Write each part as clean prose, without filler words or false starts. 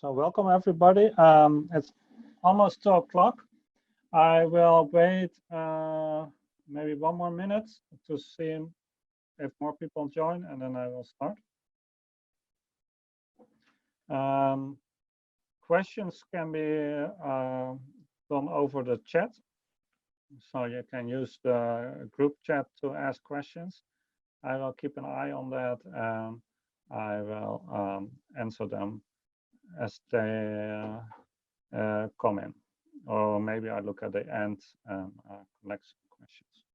So welcome everybody. It's almost 2 o'clock. I will wait maybe 1 more minute to see if more people join, and then I will start. Questions can be done over the chat. So you can use the group chat to ask questions. I will keep an eye on that, and I will answer them as they come in, or maybe I look at the end and collect some questions.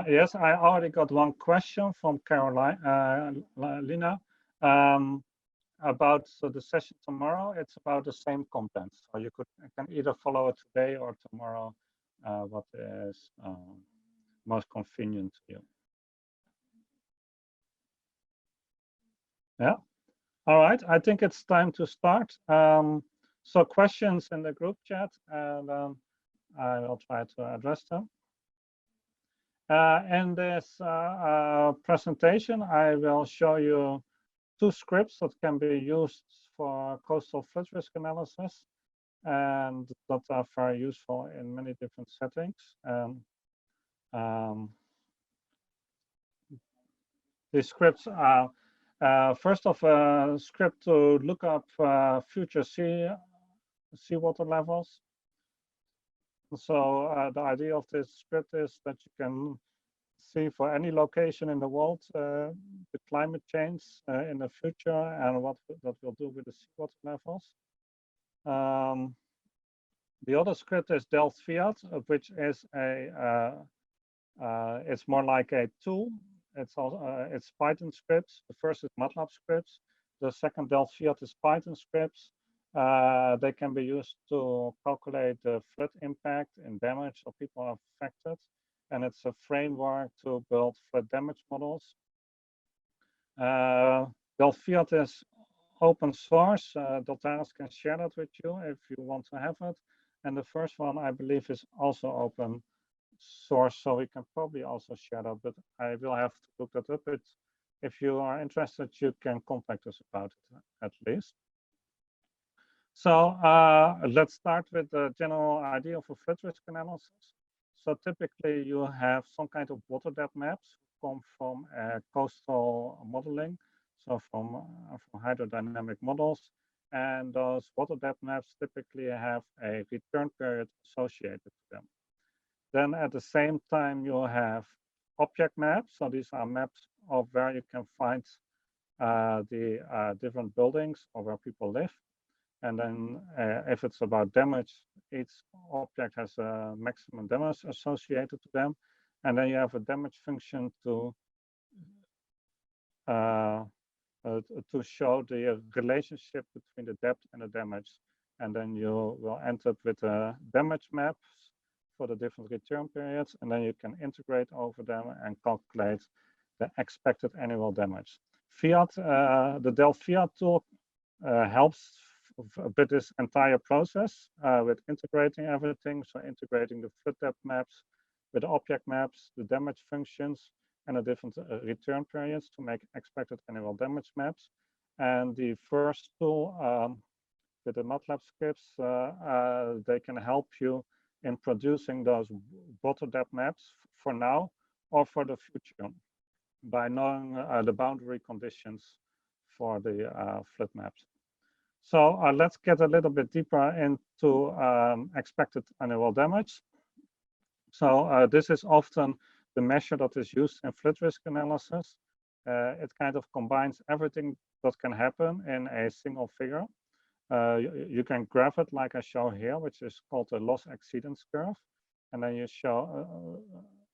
Yes, I already got one question from Carolina about the session tomorrow. It's about the same content, so you can either follow it today or tomorrow, what is most convenient to you. Yeah. All right, I think it's time to start. So questions in the group chat, and I will try to address them. In this presentation, I will show you 2 scripts that can be used for coastal flood risk analysis, and that are very useful in many different settings. These scripts are first off, a script to look up future seawater levels. So the idea of this script is that you can see for any location in the world the climate change in the future and what that will do with the seawater levels. The other script is Delft-FIAT, which is it's more like a tool. It's Python scripts. The first is Matlab scripts. The second Delft-FIAT is Python scripts. They can be used to calculate the flood impact and damage of people affected. And it's a framework to build flood damage models. Delft-FIAT is open source. Deltares can share that with you if you want to have it. And the first one, I believe, is also open source, so we can probably also share that, but I will have to look that up. But if you are interested, you can contact us about it at least. So let's start with the general idea of a flood risk analysis. So typically you have some kind of water depth maps come from coastal modeling, so from hydrodynamic models, and those water depth maps typically have a return period associated to them. Then at the same time, you have object maps. So these are maps of where you can find the different buildings or where people live. And then if it's about damage, each object has a maximum damage associated to them. And then you have a damage function to show the relationship between the depth and the damage. And then you will end up with damage maps for the different return periods, and then you can integrate over them and calculate the expected annual damage. FIAT, the Delft-FIAT tool helps with this entire process with integrating everything. So integrating the flood depth maps with the object maps, the damage functions, and the different return periods to make expected annual damage maps. And the first tool with the Matlab scripts, they can help you in producing those water depth maps for now or for the future by knowing the boundary conditions for the flood maps. So let's get a little bit deeper into expected annual damage. So this is often the measure that is used in flood risk analysis. It kind of combines everything that can happen in a single figure. You can graph it like I show here, which is called the loss exceedance curve. And then you show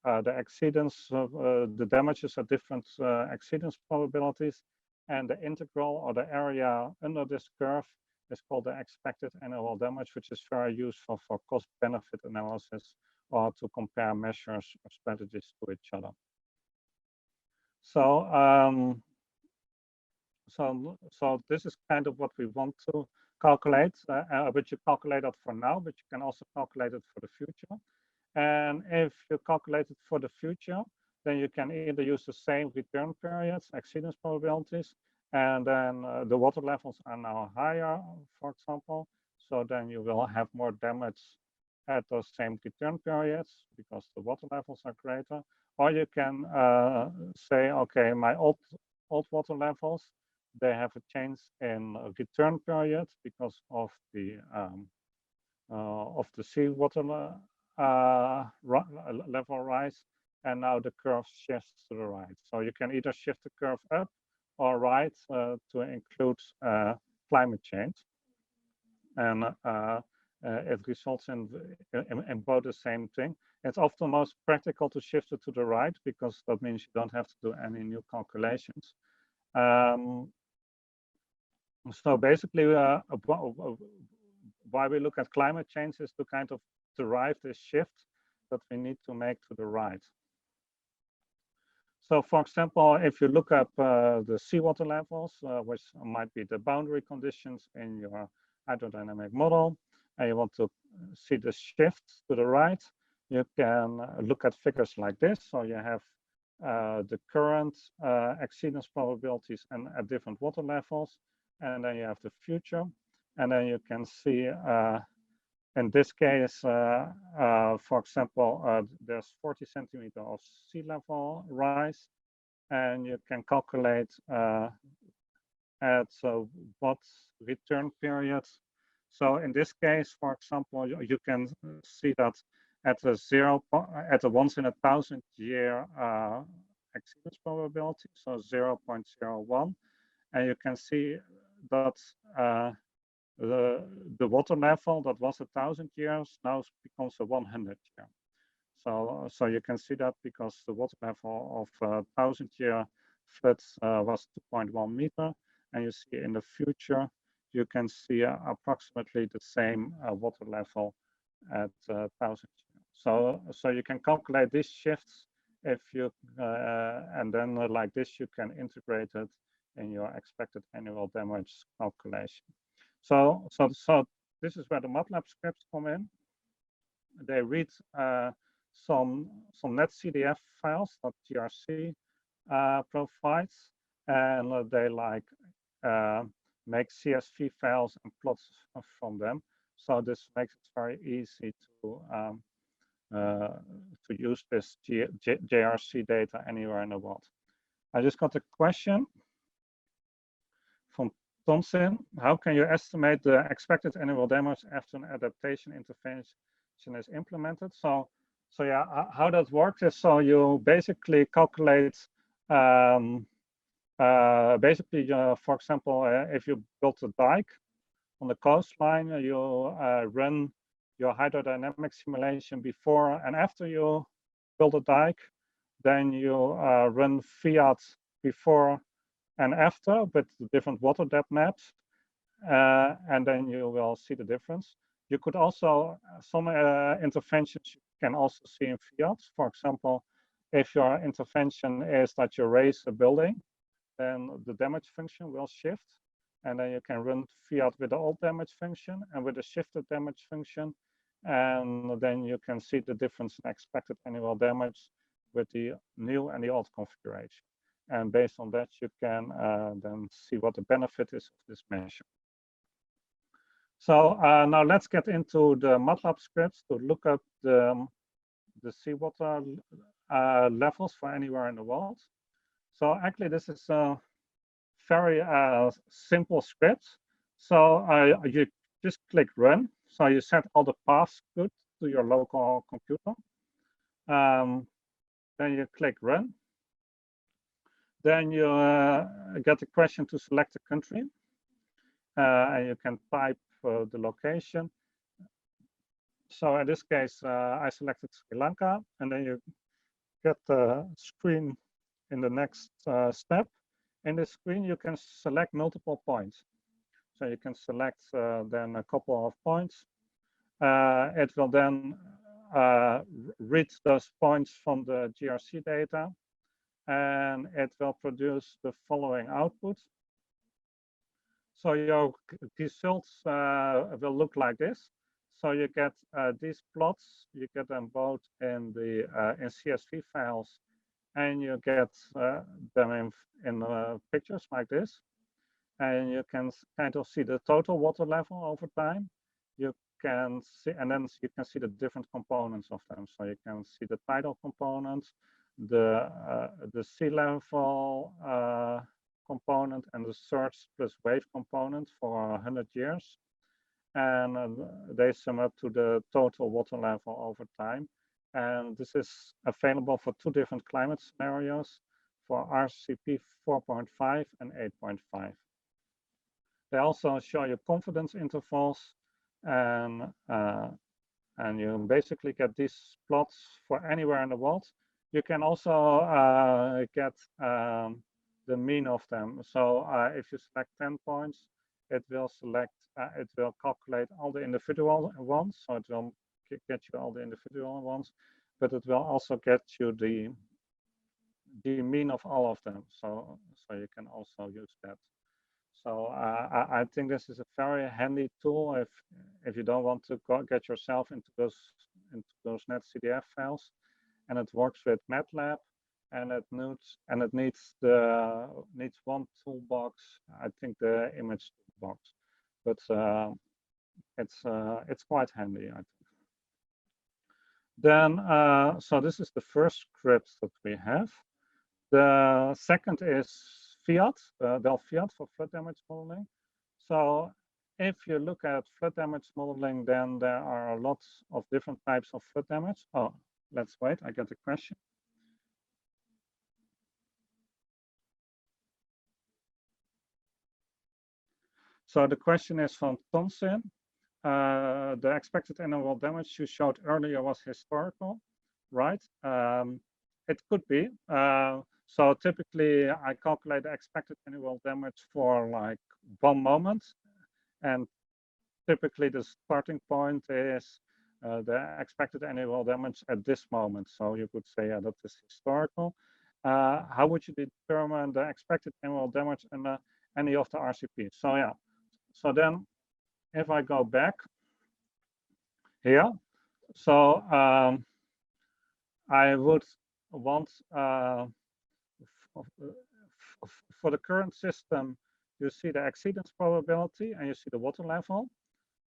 the exceedance of the damages at different exceedance probabilities. And the integral or the area under this curve is called the expected annual damage, which is very useful for cost benefit analysis or to compare measures or strategies to each other. So, so this is kind of what we want to calculate, but you calculate it for now, but you can also calculate it for the future. And if you calculate it for the future, then you can either use the same return periods, exceedance probabilities, and then the water levels are now higher, for example. So then you will have more damage at those same return periods because the water levels are greater. Or you can say, okay, my old water levels, they have a change in return period because of the seawater level rise, and now the curve shifts to the right. So you can either shift the curve up or right to include climate change, and it results in both the same thing. It's often most practical to shift it to the right because that means you don't have to do any new calculations. So basically, why we look at climate change is to kind of derive this shift that we need to make to the right. So for example, if you look up the seawater levels, which might be the boundary conditions in your hydrodynamic model, and you want to see the shift to the right, you can look at figures like this. So you have the current exceedance probabilities and at different water levels, and then you have the future, and then you can see in this case, for example, there's 40 centimeters of sea level rise, and you can calculate at what return periods. So in this case, for example, you can see that at a once in 1,000 year exceedance probability, so 0.01, and you can see that the water level that was 1,000 years now becomes a 100 year. So you can see that because the water level of 1,000 year floods was 2.1 meter, and you see in the future you can see approximately the same water level at 1,000 years. So you can calculate these shifts if you and then like this you can integrate it in your expected annual damage calculation. So this is where the Matlab scripts come in. They read some netcdf files that GRC provides, and they like make CSV files and plots from them. So this makes it very easy to use this JRC data anywhere in the world. I just got a question from Thompson. How can you estimate the expected annual damage after an adaptation intervention is implemented? So yeah, how that works is, so you basically calculate for example, if you built a dike on the coastline, you run your hydrodynamic simulation before and after you build a dike. Then you run FIAT before and after with the different water depth maps, and then you will see the difference. You could also, some interventions you can also see in FIAT. For example, if your intervention is that you raise a building, then the damage function will shift, and then you can run FIAT with the old damage function and with the shifted damage function, and then you can see the difference in expected annual damage with the new and the old configuration. And based on that, you can then see what the benefit is of this measure. So now let's get into the Matlab scripts to look up the seawater levels for anywhere in the world. So actually, this is a very simple script. So you just click run. So you set all the paths good to your local computer. Then you click run. Then you get the question to select a country. And you can type the location. So in this case, I selected Sri Lanka, and then you get the screen in the next step. In the screen, you can select multiple points. So you can select then a couple of points. It will then read those points from the GRC data, and it will produce the following output. So your results will look like this. So you get these plots, you get them both in the in CSV files, and you get them in pictures like this. and you can kind of see the total water level over time. You can see, and then you can see the different components of them. So you can see the tidal component, the sea level component, and the surge plus wave component for 100 years. And they sum up to the total water level over time. And this is available for 2 different climate scenarios, for RCP 4.5 and 8.5. They also show you confidence intervals, and you basically get these plots for anywhere in the world. You can also get the mean of them. So if you select 10 points, it will calculate all the individual ones. So it will get you all the individual ones, but it will also get you the mean of all of them. So you can also use that. So I think this is a very handy tool if you don't want to get yourself into those .NET-CDF files, and it works with Matlab, and it needs one toolbox. I think the image toolbox, but it's quite handy, I think. Then so this is the first script that we have. The second is FIAT, Delft-FIAT for flood damage modeling. So if you look at flood damage modeling, then there are lots of different types of flood damage. Oh, let's wait, I get a question. So the question is from Tonsin. The expected annual damage you showed earlier was historical, right? It could be. So typically, I calculate the expected annual damage for like 1 moment, and typically the starting point is the expected annual damage at this moment. So you could say that is historical. How would you determine the expected annual damage in any of the RCP? So yeah, so then if I go back here, so I would want for the current system, you see the exceedance probability and you see the water level,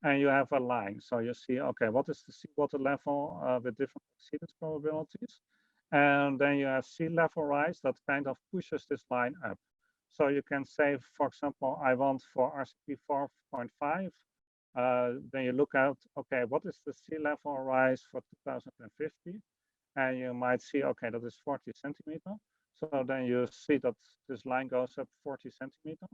and you have a line. So you see, okay, what is the seawater level with different exceedance probabilities? And then you have sea level rise that kind of pushes this line up. So you can say, for example, I want for RCP 4.5, then you look at, okay, what is the sea level rise for 2050? And you might see, okay, that is 40 centimeter. So then you see that this line goes up 40 centimeter.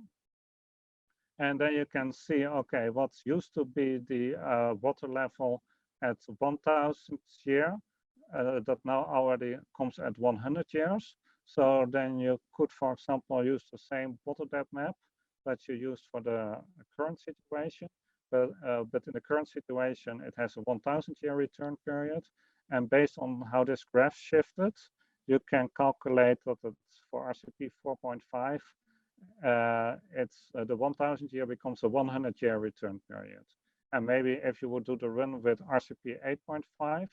And then you can see, okay, what used to be the water level at 1000 year, that now already comes at 100 years. So then you could, for example, use the same water depth map that you used for the current situation. But in the current situation, it has a 1000 year return period. And based on how this graph shifted, you can calculate that it's for RCP 4.5, it's the 1000 year becomes a 100 year return period. And maybe if you would do the run with RCP 8.5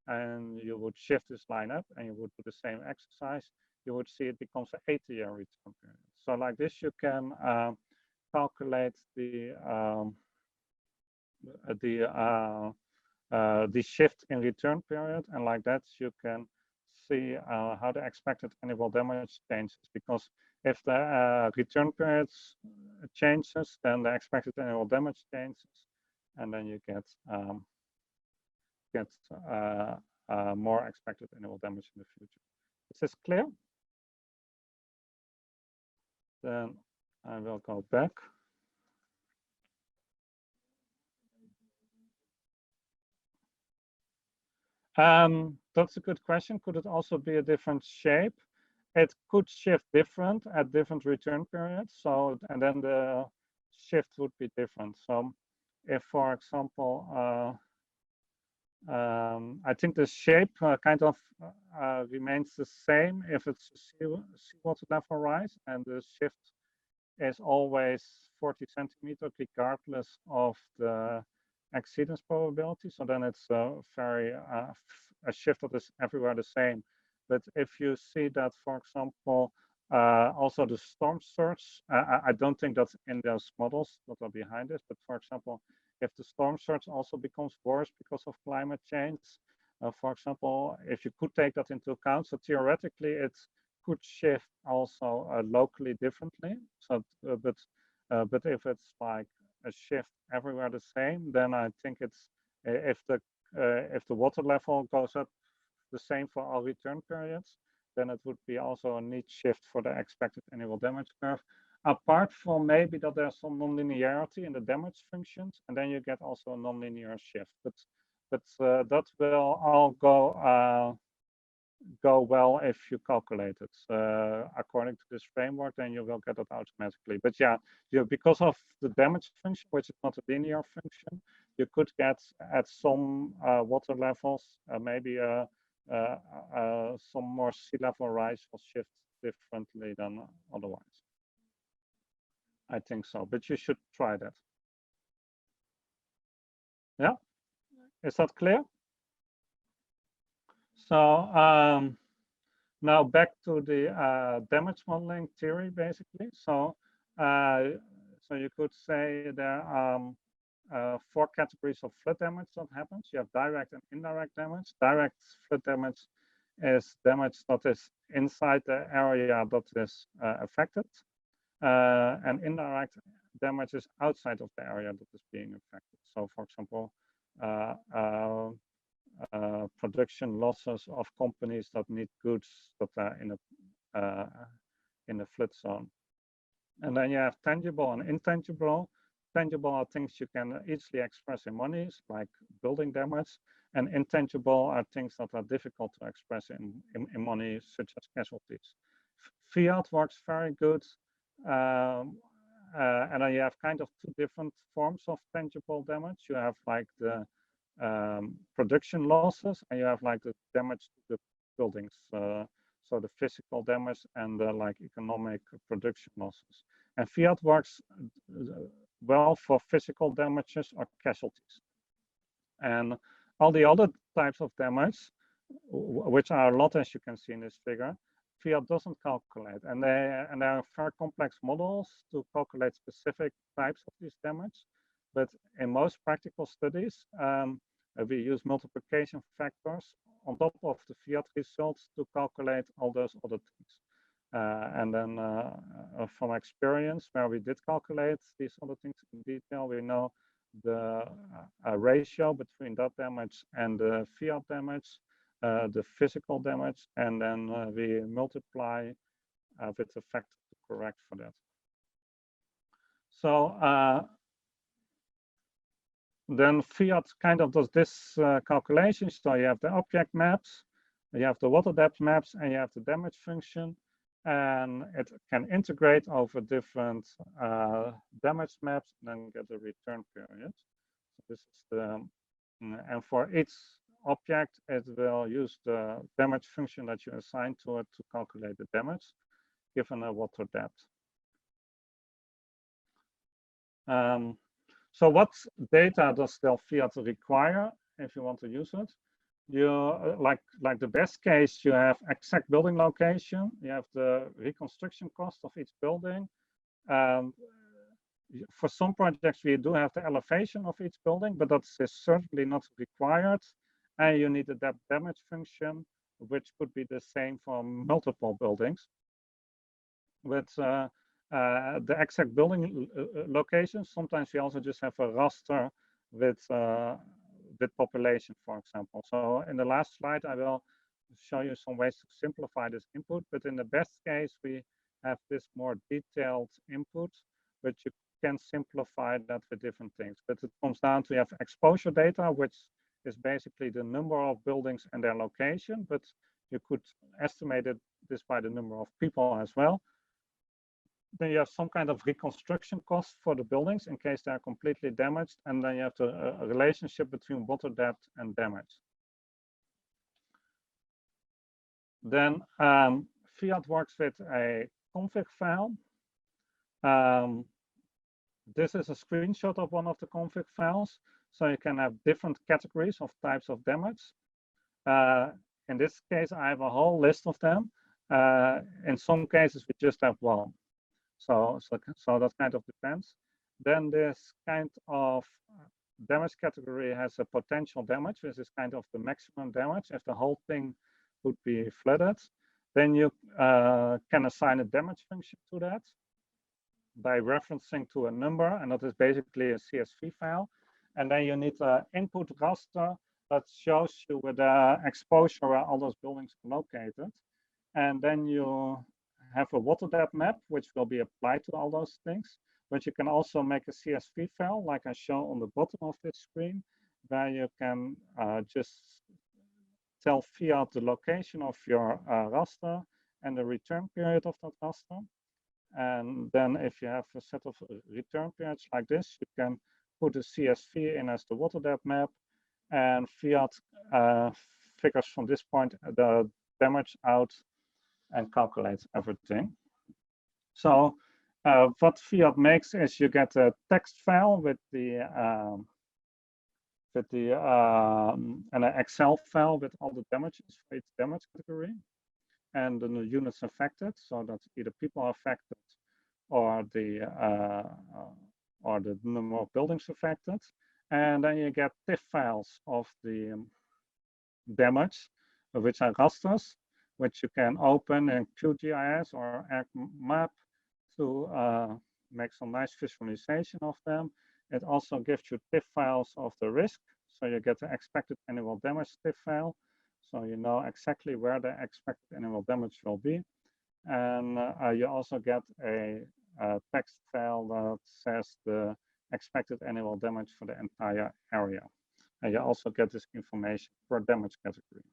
and you would shift this line up and you would do the same exercise, you would see it becomes an 80 year return period. So like this, you can calculate the shift in return period, and like that you can see how the expected annual damage changes, because if the return period changes, then the expected annual damage changes, and then you get more expected annual damage in the future. Is this clear? Then I will go back. That's a good question. Could it also be a different shape? It could shift different at different return periods. So, and then the shift would be different. So if, for example, I think the shape kind of remains the same if it's seawater level rise, and the shift is always 40 centimeters regardless of the exceedance probability. So then it's a shift that is everywhere the same. But if you see that, for example, Also the storm surge, I don't think that's in those models that are behind this, but for example, if the storm surge also becomes worse because of climate change, for example, if you could take that into account, so theoretically it could shift also locally differently. So, but if it's like a shift everywhere the same, then I think it's if the water level goes up the same for all return periods, then it would be also a neat shift for the expected annual damage curve. Apart from maybe that there's some nonlinearity in the damage functions, and then you get also a nonlinear shift. But that will all go well if you calculate it according to this framework. Then you will get it automatically. But yeah, because of the damage function, which is not a linear function, you could get at some water levels maybe some more sea level rise will shift differently than otherwise. I think so, but you should try that. Yeah, is that clear? So now back to the damage modeling theory, basically. So you could say there are 4 categories of flood damage that happens. You have direct and indirect damage. Direct flood damage is damage that is inside the area that is affected, and indirect damage is outside of the area that is being affected. So, for example, production losses of companies that need goods that are in a flood zone. And then you have tangible and intangible. Tangible are things you can easily express in monies, like building damage, and intangible are things that are difficult to express in money, such as casualties. FIAT works very good, and then you have kind of 2 different forms of tangible damage. You have like the production losses, and you have like the damage to the buildings, so the physical damage and the like economic production losses. And FIAT works well for physical damages or casualties. And all the other types of damage, which are a lot, as you can see in this figure, FIAT doesn't calculate. And there are very complex models to calculate specific types of this damage. But in most practical studies, we use multiplication factors on top of the FIAT results to calculate all those other things. And then from experience, where we did calculate these other things in detail, we know the ratio between that damage and the FIAT damage, the physical damage, and then we multiply with the factor to correct for that. So then FIAT kind of does this calculation. So you have the object maps, you have the water depth maps, and you have the damage function. And it can integrate over different damage maps and then get a return period. So this is the, and for each object, it will use the damage function that you assign to it to calculate the damage given a water depth. So what data does Delft-FIAT require if you want to use it? You like the best case, you have exact building location, you have the reconstruction cost of each building. For some projects, we do have the elevation of each building, but that is certainly not required. And you need a depth damage function, which could be the same for multiple buildings. With the exact building locations, sometimes we also just have a raster with population, for example. So in the last slide, I will show you some ways to simplify this input, but in the best case, we have this more detailed input, but you can simplify that with different things. But it comes down to you have exposure data, which is basically the number of buildings and their location, but you could estimate this by the number of people as well. Then you have some kind of reconstruction cost for the buildings in case they are completely damaged, and then you have a relationship between water depth and damage. Then FIAT works with a config file. This is a screenshot of one of the config files, so you can have different categories of types of damage. In this case, I have a whole list of them. In some cases, we just have one. So that kind of depends. Then this kind of damage category has a potential damage, which is kind of the maximum damage. If the whole thing would be flooded, then you can assign a damage function to that by referencing to a number, and that is basically a CSV file. And then you need an input raster that shows you where the exposure where all those buildings are located. And then you have a water depth map, which will be applied to all those things. But you can also make a CSV file, like I show on the bottom of this screen, where you can just tell FIAT the location of your raster and the return period of that raster. And then if you have a set of return periods like this, you can put a CSV in as the water depth map, and FIAT figures from this point the damage out and calculates everything. So what FIAT makes is you get a text file with and an Excel file with all the damages for each damage category and the units affected. So that's either people affected or the number of buildings affected. And then you get TIFF files of the damage, which are rasters, which you can open in QGIS or ArcMap to make some nice visualization of them. It also gives you TIFF files of the risk. So you get the expected annual damage TIFF file. So you know exactly where the expected annual damage will be. And you also get a text file that says the expected annual damage for the entire area. And you also get this information per damage category.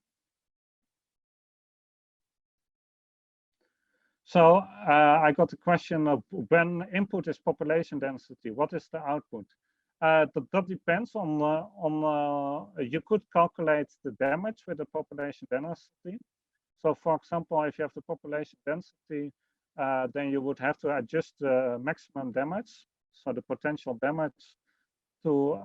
So I got the question of when input is population density, what is the output? That depends on you could calculate the damage with the population density. So for example, if you have the population density, then you would have to adjust the maximum damage, so the potential damage, to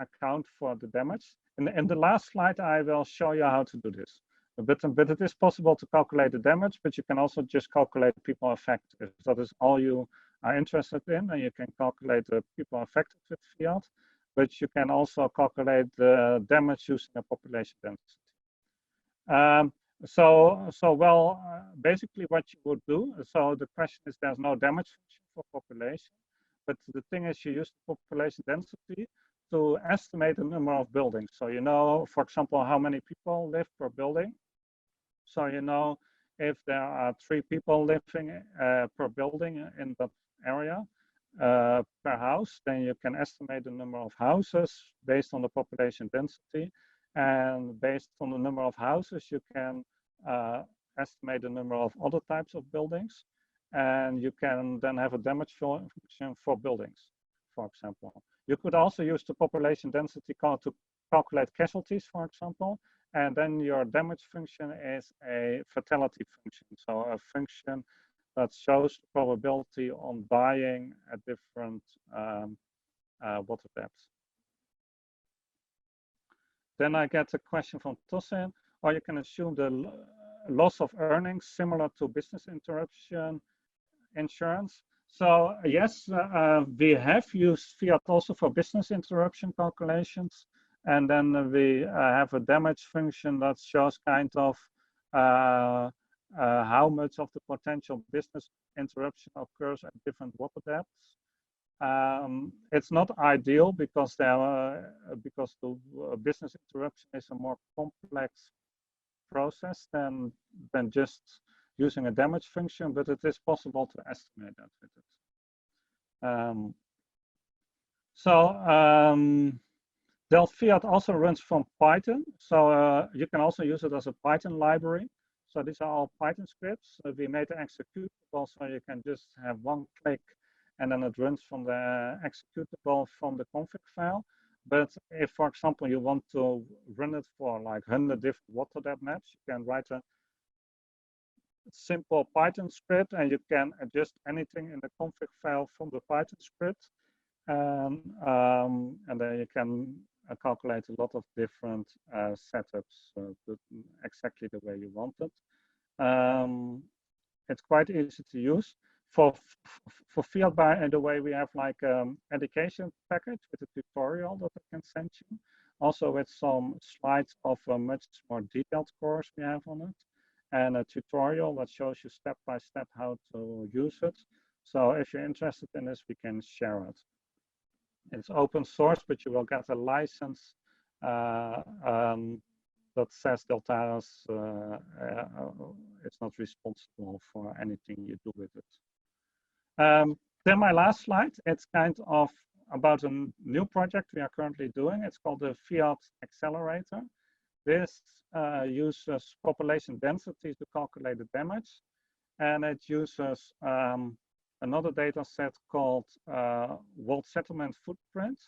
account for the damage. In the last slide, I will show you how to do this. But it is possible to calculate the damage, but you can also just calculate people affected. If that is all you are interested in, and you can calculate the people affected with FIAT, but you can also calculate the damage using a population density. Basically what you would do, so the question is there's no damage function for population, but the thing is you use the population density to estimate the number of buildings. So you know, for example, how many people live per building. So you know, if there are 3 people living per building in that area per house, then you can estimate the number of houses based on the population density. And based on the number of houses, you can estimate the number of other types of buildings. And you can then have a damage function for buildings, for example. You could also use the population density to calculate casualties, for example. And then your damage function is a fatality function. So a function that shows the probability on dying at different water depths. Then I get a question from Tosin, or you can assume the loss of earnings similar to business interruption insurance. So yes, we have used FIAT also for business interruption calculations. And then we have a damage function that shows kind of how much of the potential business interruption occurs at different water depths. It's not ideal because the business interruption is a more complex process than just using a damage function, but it is possible to estimate that with it. Delft-FIAT also runs from Python, so you can also use it as a Python library. So these are all Python scripts. We made the executable, so you can just have one click and then it runs from the executable from the config file. But if, for example, you want to run it for like 100 different water depth maps, you can write a simple Python script and you can adjust anything in the config file from the Python script. And then you can calculate a lot of different setups exactly the way you want it. It's quite easy to use. For FIAT, by the way, we have like education package with a tutorial that I can send you. Also with some slides of a much more detailed course we have on it, and a tutorial that shows you step by step how to use it. So if you're interested in this, we can share it. It's open source, but you will get a license that says Deltares it's not responsible for anything you do with it. Then my last slide, it's kind of about a new project we are currently doing. It's called the FIAT Accelerator. This uses population density to calculate the damage, and it uses another data set called world settlement footprint,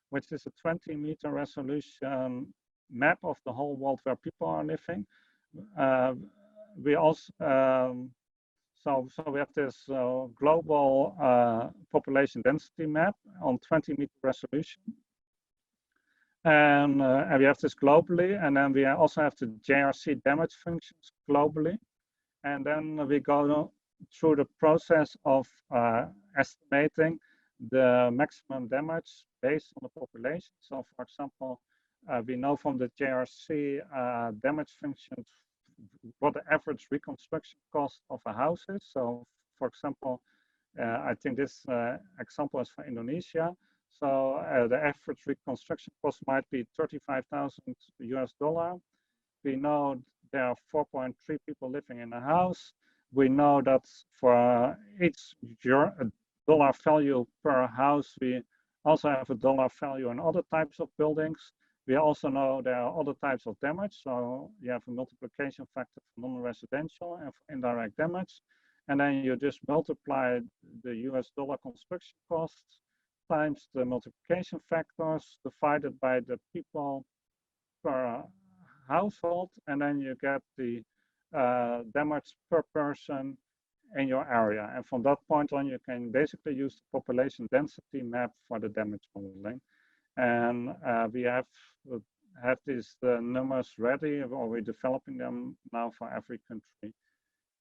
which is a 20-meter resolution map of the whole world where people are living. We also so we have this global population density map on 20-meter resolution, and we have this globally, and then we also have the JRC damage functions globally, and then we go through the process of estimating the maximum damage based on the population. So, for example, we know from the JRC damage functions what the average reconstruction cost of a house is. So, for example, I think this example is for Indonesia. So the average reconstruction cost might be $35,000 US. We know there are 4.3 people living in a house. We know that for each dollar value per house, we also have a dollar value in other types of buildings. We also know there are other types of damage. So you have a multiplication factor for non-residential and for indirect damage. And then you just multiply the US dollar construction costs times the multiplication factors divided by the people per household. And then you get the damage per person in your area. And from that point on, you can basically use the population density map for the damage modeling. And we have these numbers ready, or we're developing them now for every country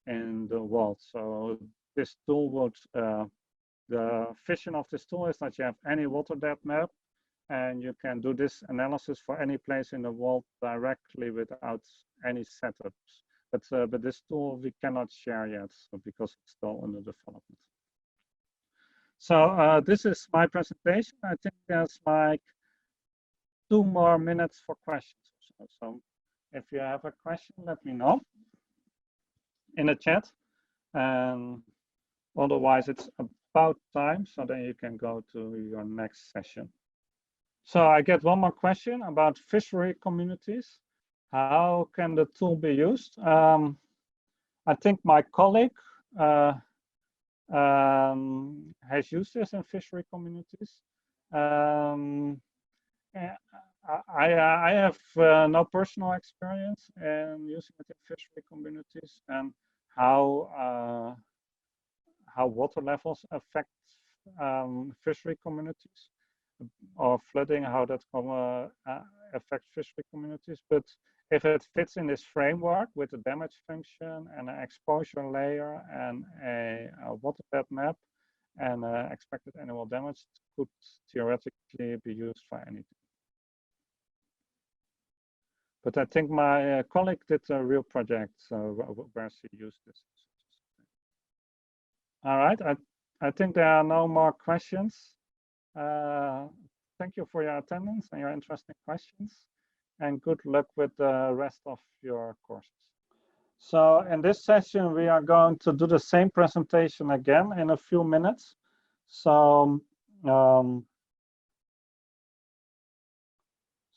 in the world. So this tool would, the vision of this tool is that you have any water depth map, and you can do this analysis for any place in the world directly without any setups. But this tool we cannot share yet, so because it's still under development. So this is my presentation. I think there's like 2 more minutes for questions. So if you have a question, let me know in the chat. And otherwise, it's about time, so then you can go to your next session. So I get one more question about fishery communities. How can the tool be used? I think my colleague has used this in fishery communities. I have no personal experience in using it in fishery communities and how water levels affect fishery communities, or flooding, how that affects fishery communities. But if it fits in this framework with a damage function and an exposure layer and a water depth map and expected annual damage, it could theoretically be used for anything. But I think my colleague did a real project where she used this. All right, I think there are no more questions. Thank you for your attendance and your interesting questions, and good luck with the rest of your courses. So in this session, we are going to do the same presentation again in a few minutes. So, so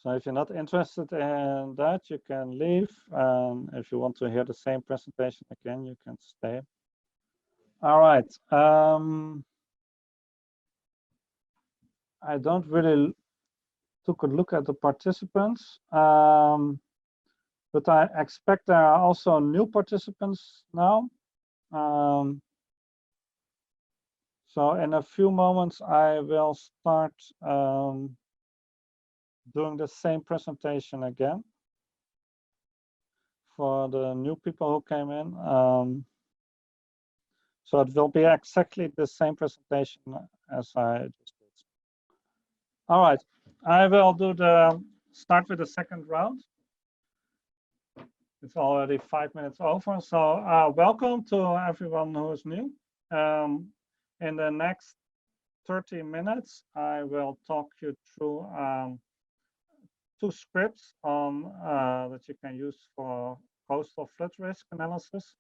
if you're not interested in that, you can leave. If you want to hear the same presentation again, you can stay. All right. I don't really took a look at the participants, but I expect there are also new participants now. So in a few moments, I will start doing the same presentation again for the new people who came in. So it will be exactly the same presentation as I just did. All right, I will start with the second round. It's already 5 minutes over, so welcome to everyone who is new. In the next 30 minutes, I will talk you through 2 scripts that you can use for coastal flood risk analysis.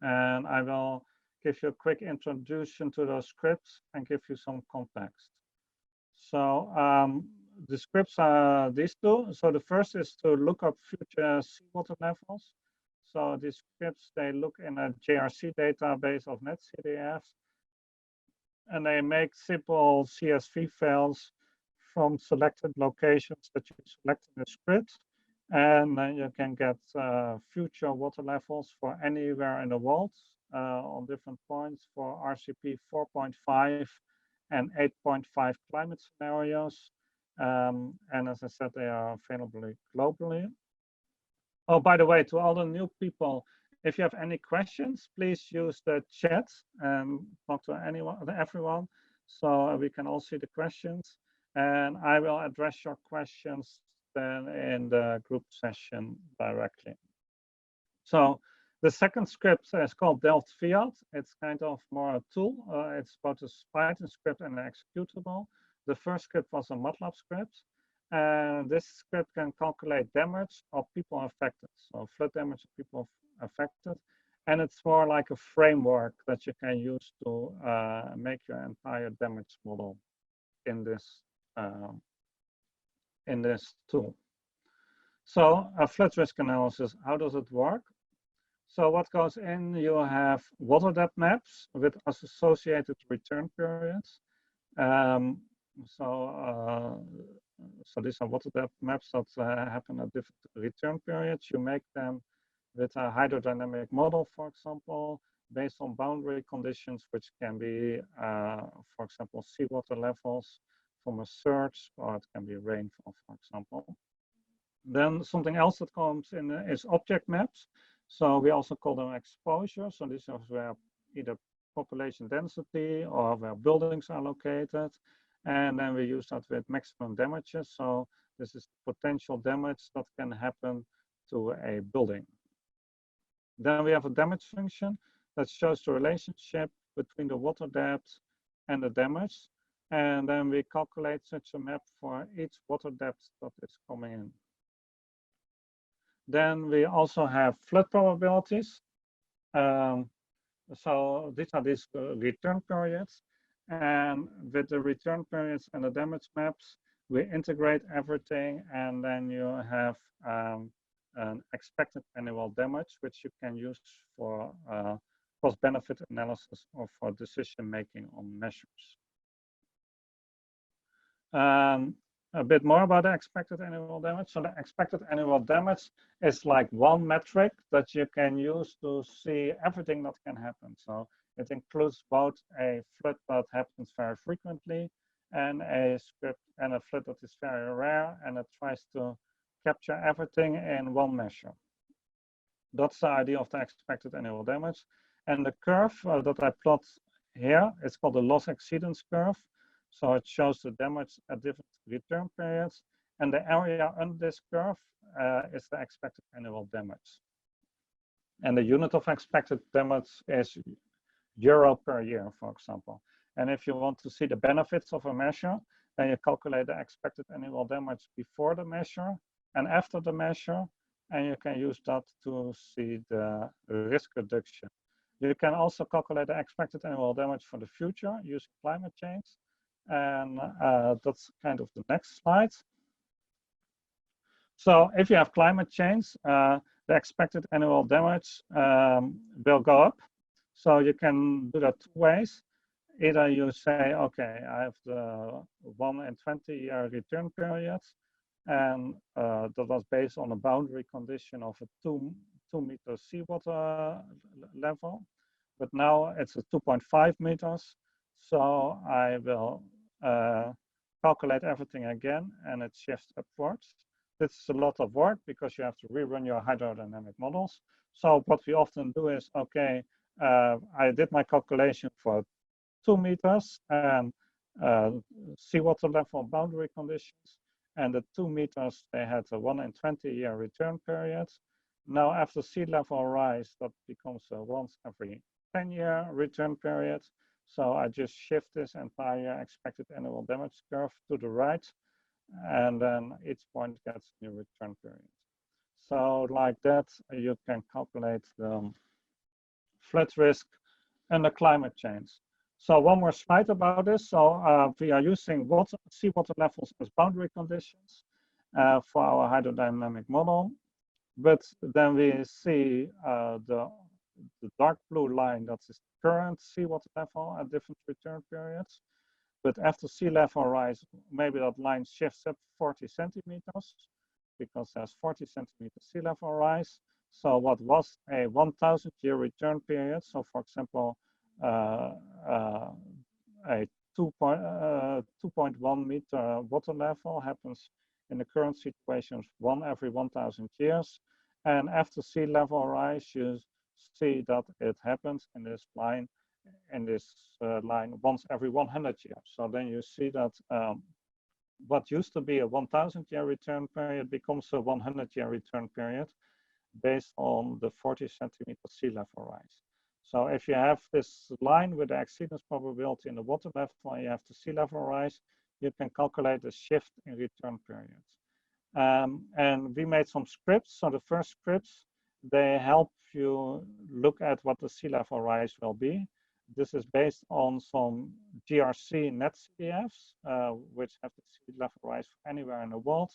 And I will give you a quick introduction to those scripts and give you some context. So the scripts are these 2. So the first is to look up future seawater levels. So these scripts, they look in a JRC database of NetCDFs, and they make simple CSV files from selected locations that you select in the script. And then you can get future water levels for anywhere in the world on different points for RCP 4.5 and 8.5 climate scenarios. And as I said, they are available globally. Oh, by the way, to all the new people, if you have any questions, please use the chat and talk to everyone, so we can all see the questions. And I will address your questions then in the group session directly. So the second script is called Delft-FIAT. It's kind of more a tool. It's both a Python script and an executable. The first script was a Matlab script. And this script can calculate damage of people affected. So flood damage of people affected. And it's more like a framework that you can use to make your entire damage model in this tool. So a flood risk analysis, how does it work? So what goes in, you have water depth maps with associated return periods. So these are water depth maps that happen at different return periods. You make them with a hydrodynamic model, for example, based on boundary conditions, which can be, for example, seawater levels from a surge, or it can be rainfall, for example. Then something else that comes in is object maps. So we also call them exposure. So this is where either population density or where buildings are located. And then we use that with maximum damages. So this is potential damage that can happen to a building. Then we have a damage function that shows the relationship between the water depth and the damage. And then we calculate such a map for each water depth that is coming in. Then we also have flood probabilities. So these are these return periods. And with the return periods and the damage maps, we integrate everything, and then you have an expected annual damage, which you can use for cost-benefit analysis or for decision-making on measures. A bit more about the expected annual damage. So the expected annual damage is like one metric that you can use to see everything that can happen. So it includes both a flood that happens very frequently and a flood that is very rare, and it tries to capture everything in one measure. That's the idea of the expected annual damage. And the curve that I plot here is called the loss exceedance curve. So it shows the damage at different return periods, and the area under this curve is the expected annual damage. And the unit of expected damage is euro per year, for example. And if you want to see the benefits of a measure, then you calculate the expected annual damage before the measure and after the measure, and you can use that to see the risk reduction. You can also calculate the expected annual damage for the future using climate change. And that's kind of the next slide. So if you have climate change, the expected annual damage will go up. So you can do that 2 ways. Either you say, okay, I have the 1 in 20-year return period, and that was based on a boundary condition of a 2 meter seawater level. But now it's a 2.5 meters. So I will calculate everything again, and it shifts upwards. this is a lot of work because you have to rerun your hydrodynamic models. So what we often do is, okay, I did my calculation for 2 meters and seawater level boundary conditions. And the 2 meters, they had a 1 in 20 year return period. Now after sea level rise, that becomes a once every 10-year return period. So I just shift this entire expected annual damage curve to the right, and then each point gets a new return period. So like that, you can calculate the flood risk under climate change. So one more slide about this. So we are using seawater levels as boundary conditions for our hydrodynamic model. But then we see the dark blue line, that's the current seawater level at different return periods. But after sea level rise, maybe that line shifts up 40 centimeters because there's 40 centimeter sea level rise. So what was a 1,000 year return period, so for example, a 2.1 meter water level happens in the current situation 1 every 1,000 years. And after sea level rise, you see that it happens in this line, once every 100 years. So then you see that what used to be a 1,000 year return period becomes a 100 year return period based on the 40 centimeter sea level rise. So if you have this line with the exceedance probability in the water level and you have the sea level rise, you can calculate the shift in return periods. And we made some scripts. So the first scripts, they help you look at what the sea level rise will be. This is based on some GRC net CDFs, which have the sea level rise anywhere in the world.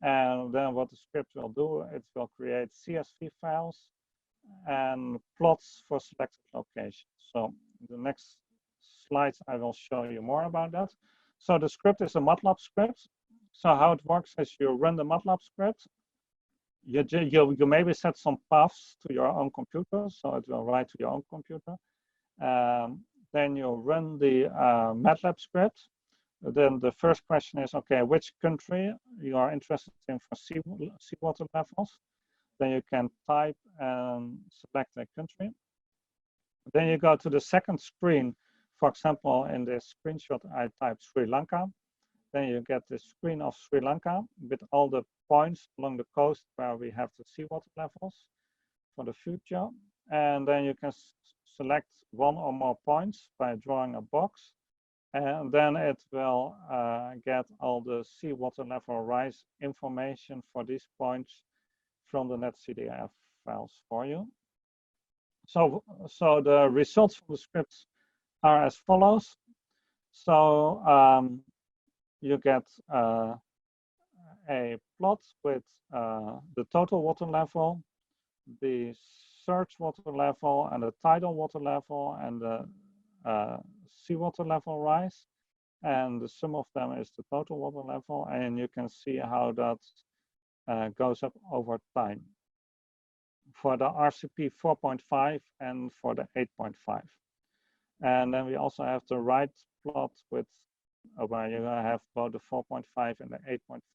And then what the script will do, it will create CSV files and plots for selected locations. So the next slides, I will show you more about that. So the script is a Matlab script. So how it works is you run the Matlab script. You maybe set some paths to your own computer, so it will write to your own computer. Then you run the Matlab script. Then the first question is, okay, which country you are interested in for seawater levels? Then you can type and select a country. Then you go to the second screen. For example, in this screenshot, I typed Sri Lanka. Then you get the screen of Sri Lanka with all the points along the coast where we have the seawater levels for the future. And then you can select one or more points by drawing a box. And then it will get all the seawater level rise information for these points from the netcdf files for you. So the results from the scripts are as follows. So you get a plot with the total water level, the surge water level, and the tidal water level, and the seawater level rise. And the sum of them is the total water level. And you can see how that goes up over time for the RCP 4.5 and for the 8.5. And then we also have the right plot with where you have both the 4.5 and the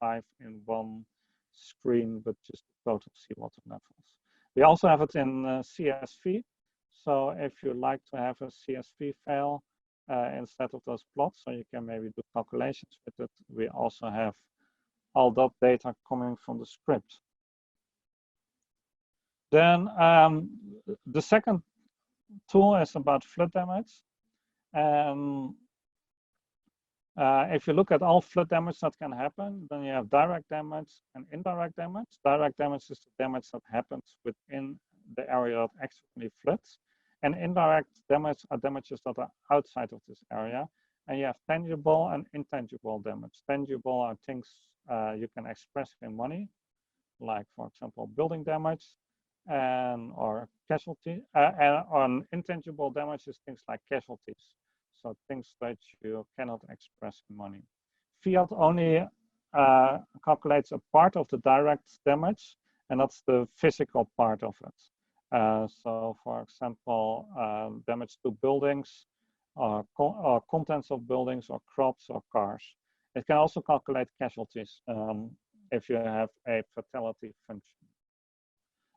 8.5 in one screen with just the total seawater levels. We also have it in CSV. So if you like to have a CSV file instead of those plots, so you can maybe do calculations with it, we also have all that data coming from the script. Then the second tool is about flood damage. If you look at all flood damage that can happen, then you have direct damage and indirect damage. Direct damage is the damage that happens within the area that actually floods. And indirect damage are damages that are outside of this area. And you have tangible and intangible damage. Tangible are things you can express in money, like, for example, building damage or casualty. And intangible damage is things like casualties. So things that you cannot express in money. FIAT only calculates a part of the direct damage, and that's the physical part of it. So for example, damage to buildings, or contents of buildings, or crops, or cars. It can also calculate casualties. if you have a fatality function.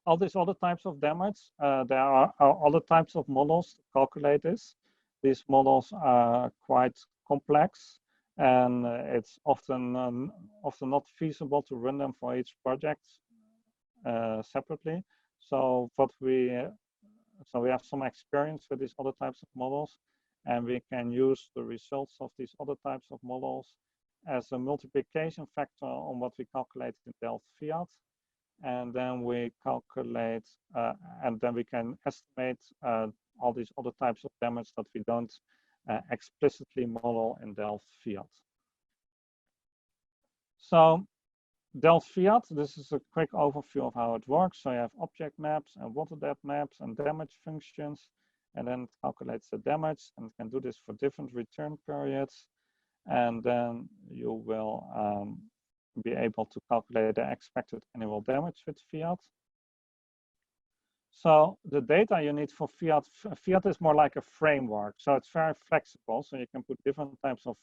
All these other types of damage, there are other types of models to calculate this. These models are quite complex, and it's often not feasible to run them for each project separately. So we have some experience with these other types of models, and we can use the results of these other types of models as a multiplication factor on what we calculate in Delft-FIAT. And then we calculate, and then we can estimate all these other types of damage that we don't explicitly model in Delft-FIAT. So Delft-FIAT, this is a quick overview of how it works. So you have object maps and water depth maps and damage functions, and then it calculates the damage, and it can do this for different return periods. And then you will be able to calculate the expected annual damage with FIAT. So the data you need for FIAT is more like a framework. So it's very flexible. So you can put different types of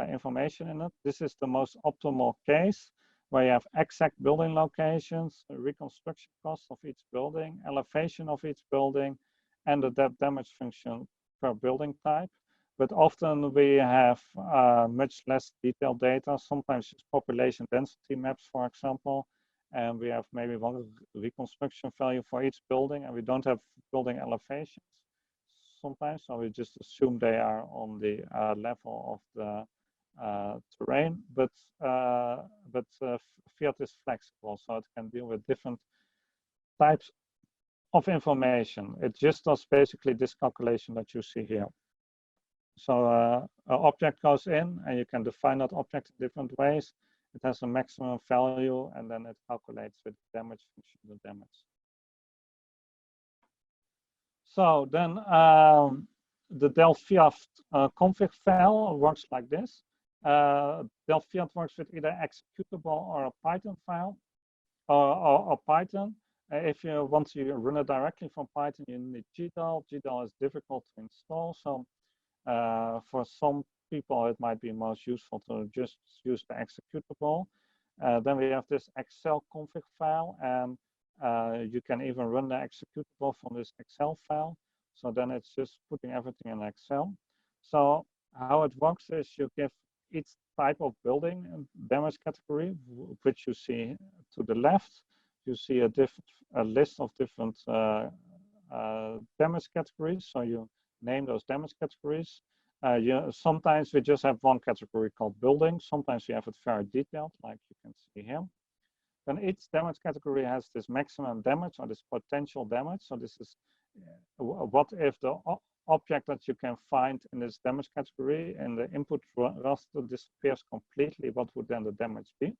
information in it. This is the most optimal case where you have exact building locations, reconstruction cost of each building, elevation of each building, and the depth damage function per building type. But often we have much less detailed data, sometimes it's population density maps, for example, and we have maybe one reconstruction value for each building, and we don't have building elevations sometimes, so we just assume they are on the level of the terrain. But FIAT is flexible, so it can deal with different types of information. It just does basically this calculation that you see here. So an object goes in, and you can define that object in different ways. It has a maximum value, and then it calculates with damage function the damage. So then the Delft-FIAT config file works like this. Delft-FIAT works with either executable or a Python file, or Python. If you want to run it directly from Python, you need GDAL. GDAL is difficult to install, so for some people, it might be most useful to just use the executable. Then we have this Excel config file, and you can even run the executable from this Excel file. So then it's just putting everything in Excel. So how it works is you give each type of building damage category, which you see to the left. You see a list of different damage categories. So you name those damage categories. Sometimes we just have one category called building. Sometimes we have it very detailed, like you can see here. Then each damage category has this maximum damage or this potential damage. So this is what if the object that you can find in this damage category and the input raster disappears completely, what would then the damage be?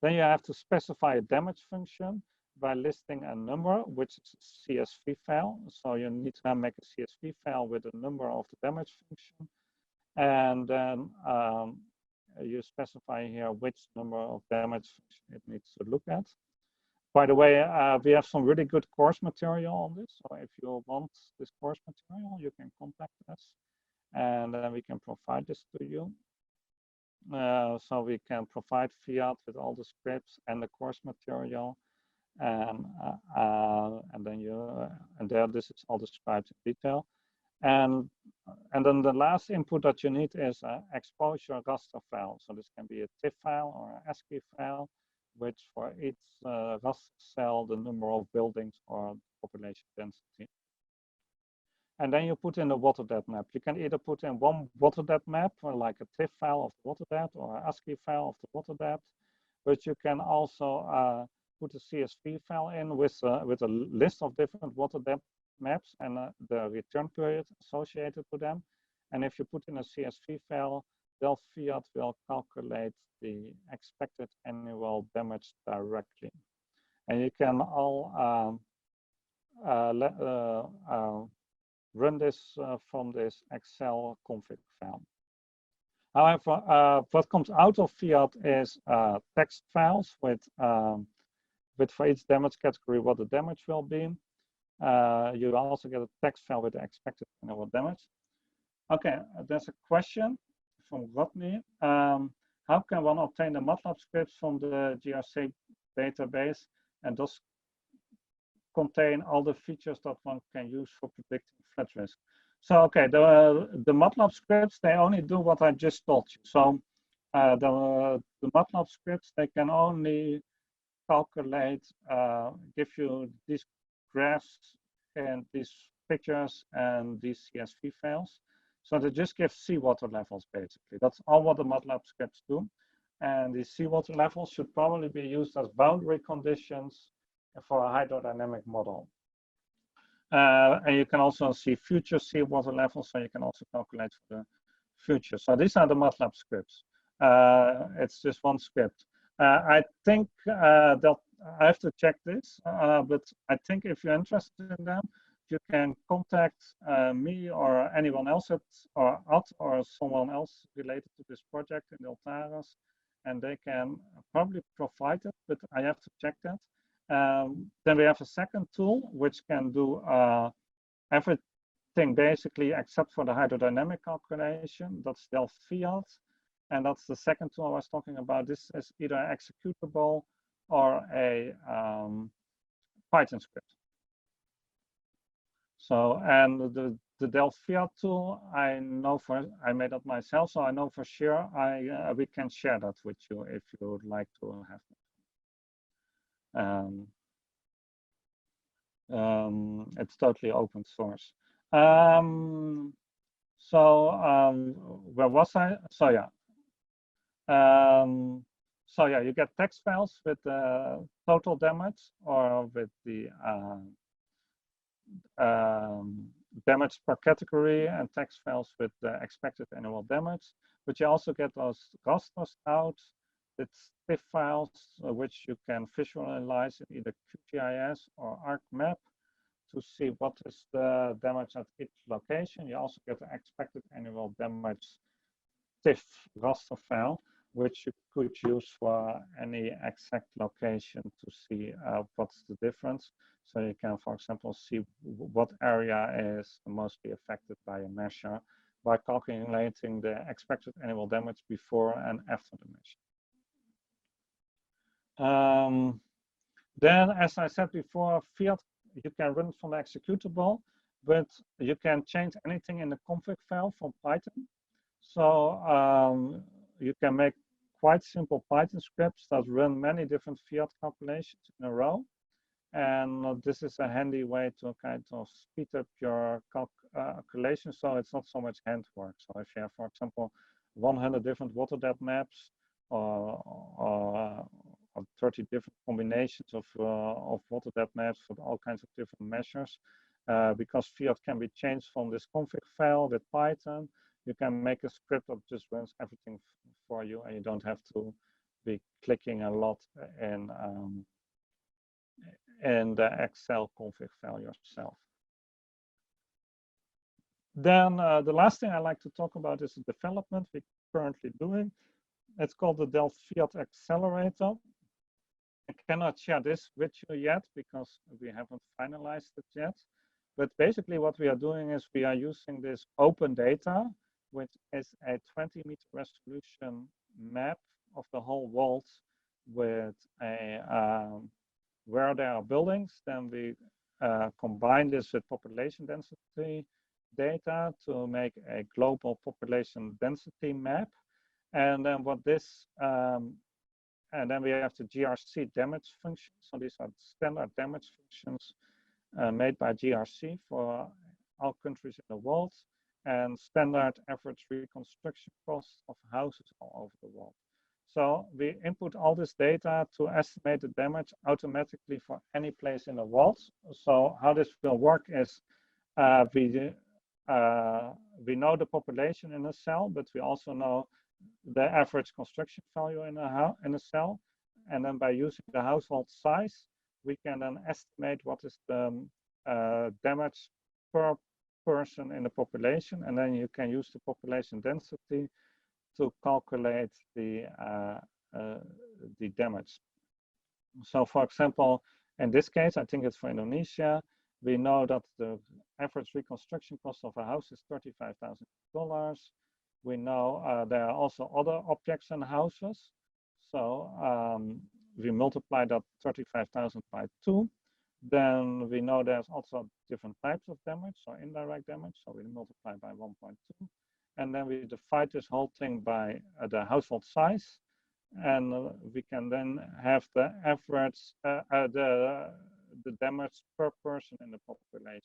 Then you have to specify a damage function by listing a number, which is a CSV file. So you need to make a CSV file with the number of the damage function. And then you specify here which number of damage function it needs to look at. By the way, we have some really good course material on this. So if you want this course material, you can contact us, and then we can provide this to you. So we can provide FIAT with all the scripts and the course material. And then this is all described in detail. And then the last input that you need is an exposure raster file. So this can be a TIFF file or an ASCII file, which for each raster cell, the number of buildings or population density. And then you put in the water depth map. You can either put in one water depth map, or like a TIFF file of the water depth or an ASCII file of the water depth, but you can also put a CSV file in with a list of different water depth maps and the return period associated with them. And if you put in a CSV file, Delft-FIAT will calculate the expected annual damage directly. And you can all run this from this Excel config file. However, what comes out of FIAT is text files with for each damage category what the damage will be. You also get a text file with the expected annual damage. Okay, there's a question from Rodney. how can one obtain the Matlab scripts from the GRC database and thus contain all the features that one can use for predicting flood risk? So, okay, the Matlab scripts, they only do what I just told you. So the Matlab scripts, they can only calculate, give you these graphs and these pictures and these CSV files. So they just give seawater levels, basically. That's all what the Matlab scripts do. And the seawater levels should probably be used as boundary conditions for a hydrodynamic model. And you can also see future seawater levels, so you can also calculate for the future. So these are the Matlab scripts. It's just one script. I think that I have to check this, but I think if you're interested in them, you can contact me or anyone else or someone else related to this project in Deltares, and they can probably provide it, but I have to check that. Then we have a second tool which can do everything basically except for the hydrodynamic calculation. That's Delft-FIAT, and that's the second tool I was talking about. This is either executable or a Python script. So, and the Delft-FIAT tool, I made it myself, so I know for sure we can share that with you if you would like to have it. It's totally open source. Where was I? So yeah. So yeah, you get text files with the total damage or with the damage per category, and text files with the expected annual damage. But you also get those rasters out. It's TIFF files, which you can visualize in either QGIS or ArcMap to see what is the damage at each location. You also get the expected annual damage TIFF raster file, which you could use for any exact location to see what's the difference. So you can, for example, see what area is mostly affected by a measure by calculating the expected annual damage before and after the measure. Then, as I said before, FIAT, you can run from the executable, but you can change anything in the config file from Python. So you can make quite simple Python scripts that run many different FIAT calculations in a row. And this is a handy way to kind of speed up your calculation, so it's not so much handwork. So if you have, for example, 100 different water depth maps or 30 different combinations of water depth maps with all kinds of different measures, because FIAT can be changed from this config file with Python, you can make a script that just runs everything for you, and you don't have to be clicking a lot in the Excel config file yourself. Then the last thing I like to talk about is the development we're currently doing. It's called the Delft-FIAT Accelerator. I cannot share this with you yet because we haven't finalized it yet. But basically what we are doing is we are using this open data, which is a 20-meter resolution map of the whole world with a where there are buildings. Then we combine this with population density data to make a global population density map. And then what this, and then we have the GRC damage function. So these are standard damage functions made by GRC for all countries in the world, and standard average reconstruction costs of houses all over the world. So we input all this data to estimate the damage automatically for any place in the world. So how this will work is we know the population in a cell, but we also know the average construction value in a cell. And then by using the household size, we can then estimate what is the damage per person in the population. And then you can use the population density to calculate the damage. So for example, in this case, I think it's for Indonesia, we know that the average reconstruction cost of a house is $35,000. we know there are also other objects and houses. So we multiply that 35,000 by 2. Then we know there's also different types of damage, so indirect damage. So we multiply by 1.2. And then we divide this whole thing by the household size. And we can then have the average, the damage per person in the population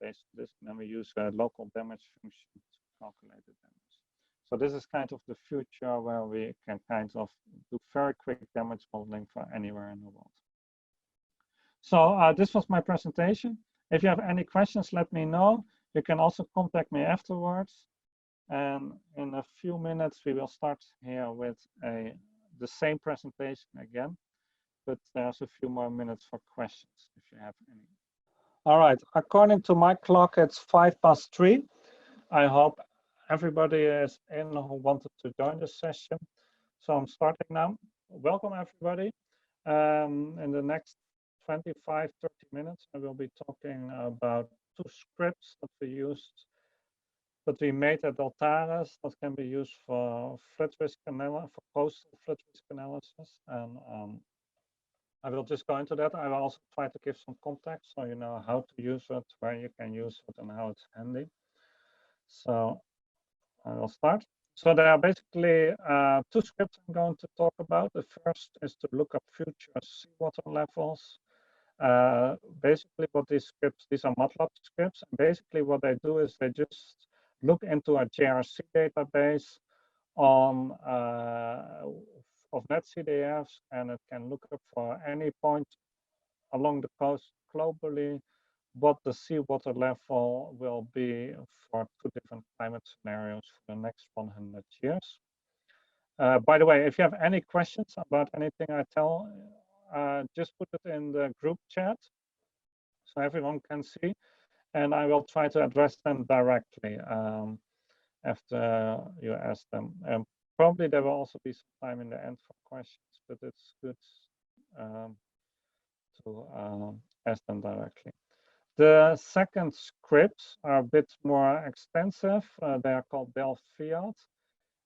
based on this. And then we use a local damage function to calculate the damage. So this is kind of the future where we can kind of do very quick damage modeling for anywhere in the world. So this was my presentation. If you have any questions, let me know. You can also contact me afterwards. And in a few minutes, we will start here with the same presentation again, but there's a few more minutes for questions if you have any. All right, according to my clock, it's 3:05. I hope everybody is in who wanted to join this session. So I'm starting now. Welcome, everybody. In the next 25-30 minutes, I will be talking about 2 scripts that we used, that we made at Deltares, that can be used for flood risk analysis, for coastal flood risk analysis. And I will just go into that. I will also try to give some context so you know how to use it, where you can use it, and how it's handy. So I will start. So there are basically 2 scripts I'm going to talk about. The first is to look up future seawater levels. Basically what these are Matlab scripts, and basically what they do is they just look into a JRC database on of net CDFs, and it can look up for any point along the coast globally what the seawater level will be for 2 different climate scenarios for the next 100 years. By the way, if you have any questions about anything I tell, just put it in the group chat so everyone can see, and I will try to address them directly after you ask them. Probably there will also be some time in the end for questions, but it's good to ask them directly. The second scripts are a bit more extensive. They are called Delft-FIAT.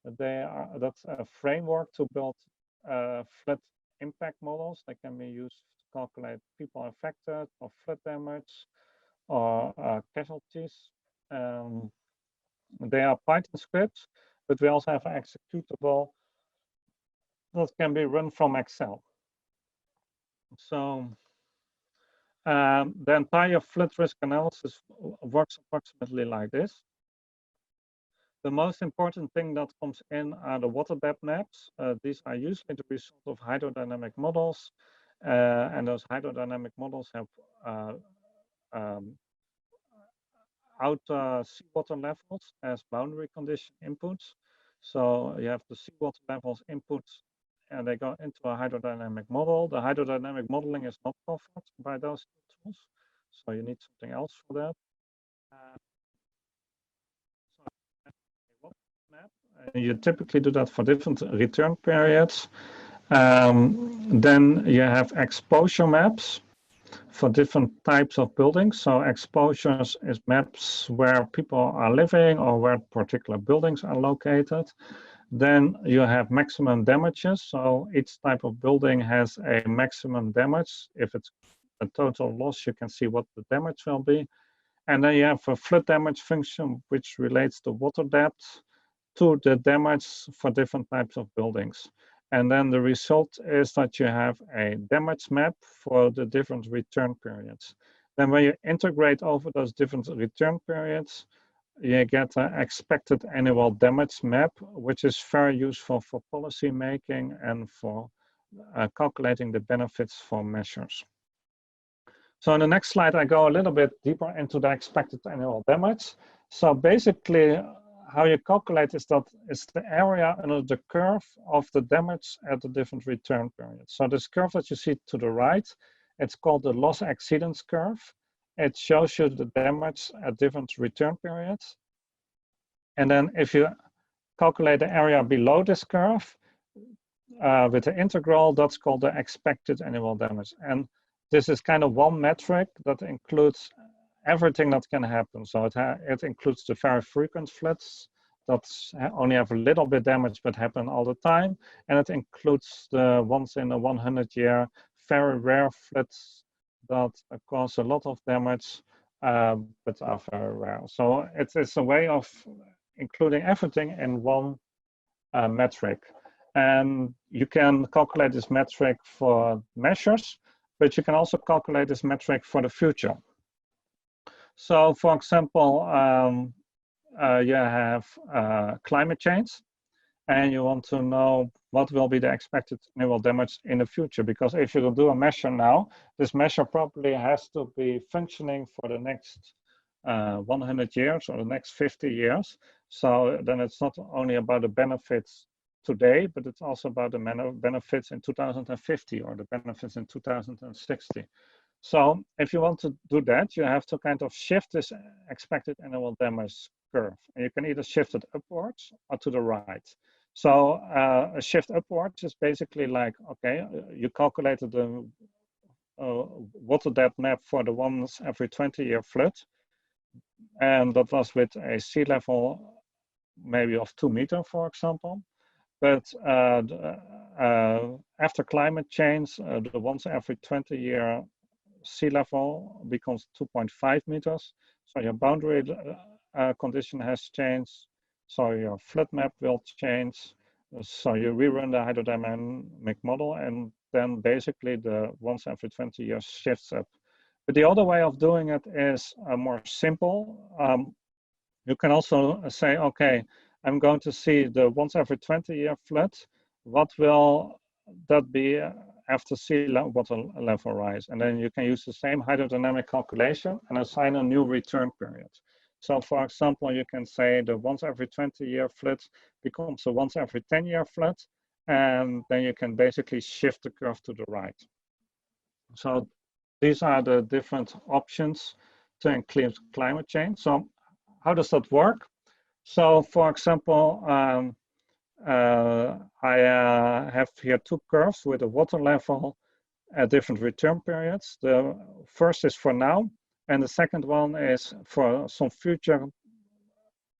That's a framework to build flood impact models. They can be used to calculate people affected or flood damage or casualties. They are Python scripts, but we also have an executable that can be run from Excel. So the entire flood risk analysis works approximately like this. The most important thing that comes in are the water depth maps. These are usually the result of hydrodynamic models, and those hydrodynamic models have outer seawater levels as boundary condition inputs. So you have the seawater levels inputs, and they go into a hydrodynamic model. The hydrodynamic modeling is not covered by those tools, so you need something else for that. You typically do that for different return periods. Then you have exposure maps for different types of buildings. So exposures is maps where people are living or where particular buildings are located. Then you have maximum damages. So each type of building has a maximum damage. If it's a total loss, you can see what the damage will be. And then you have a flood damage function, which relates the water depth to the damage for different types of buildings. And then the result is that you have a damage map for the different return periods. Then when you integrate over those different return periods, you get an expected annual damage map, which is very useful for policy making and for calculating the benefits for measures. So in the next slide, I go a little bit deeper into the expected annual damage. So basically, how you calculate is that it's the area under the curve of the damage at the different return periods. So this curve that you see to the right, it's called the loss exceedance curve. It shows you the damage at different return periods. And then if you calculate the area below this curve with the integral, that's called the expected annual damage. And this is kind of one metric that includes everything that can happen. So it includes the very frequent floods that only have a little bit damage but happen all the time. And it includes the once in a 100-year very rare floods that cause a lot of damage, but are very rare. So it is a way of including everything in one metric. And you can calculate this metric for measures, but you can also calculate this metric for the future. So for example, you have climate change, and you want to know what will be the expected annual damage in the future. Because if you do a measure now, this measure probably has to be functioning for the next 100 years or the next 50 years. So then it's not only about the benefits today, but it's also about the benefits in 2050 or the benefits in 2060. So if you want to do that, you have to kind of shift this expected annual damage curve. And you can either shift it upwards or to the right. So a shift upwards is basically like, okay, you calculated the water depth map for the once every 20-year flood. And that was with a sea level maybe of 2 meters, for example. But after climate change, the once every 20-year sea level becomes 2.5 meters. So your boundary condition has changed. So your flood map will change. So you rerun the hydrodynamic model, and then basically the once every 20 years shifts up. But the other way of doing it is more simple. You can also say, okay, I'm going to see the once every 20-year flood. What will that be after sea water level rise? And then you can use the same hydrodynamic calculation and assign a new return period. So for example, you can say the once every 20-year flood becomes a once every 10-year flood, and then you can basically shift the curve to the right. So these are the different options to include climate change. So how does that work? So for example, I have here two curves with a water level at different return periods. The first is for now, and the second one is for some future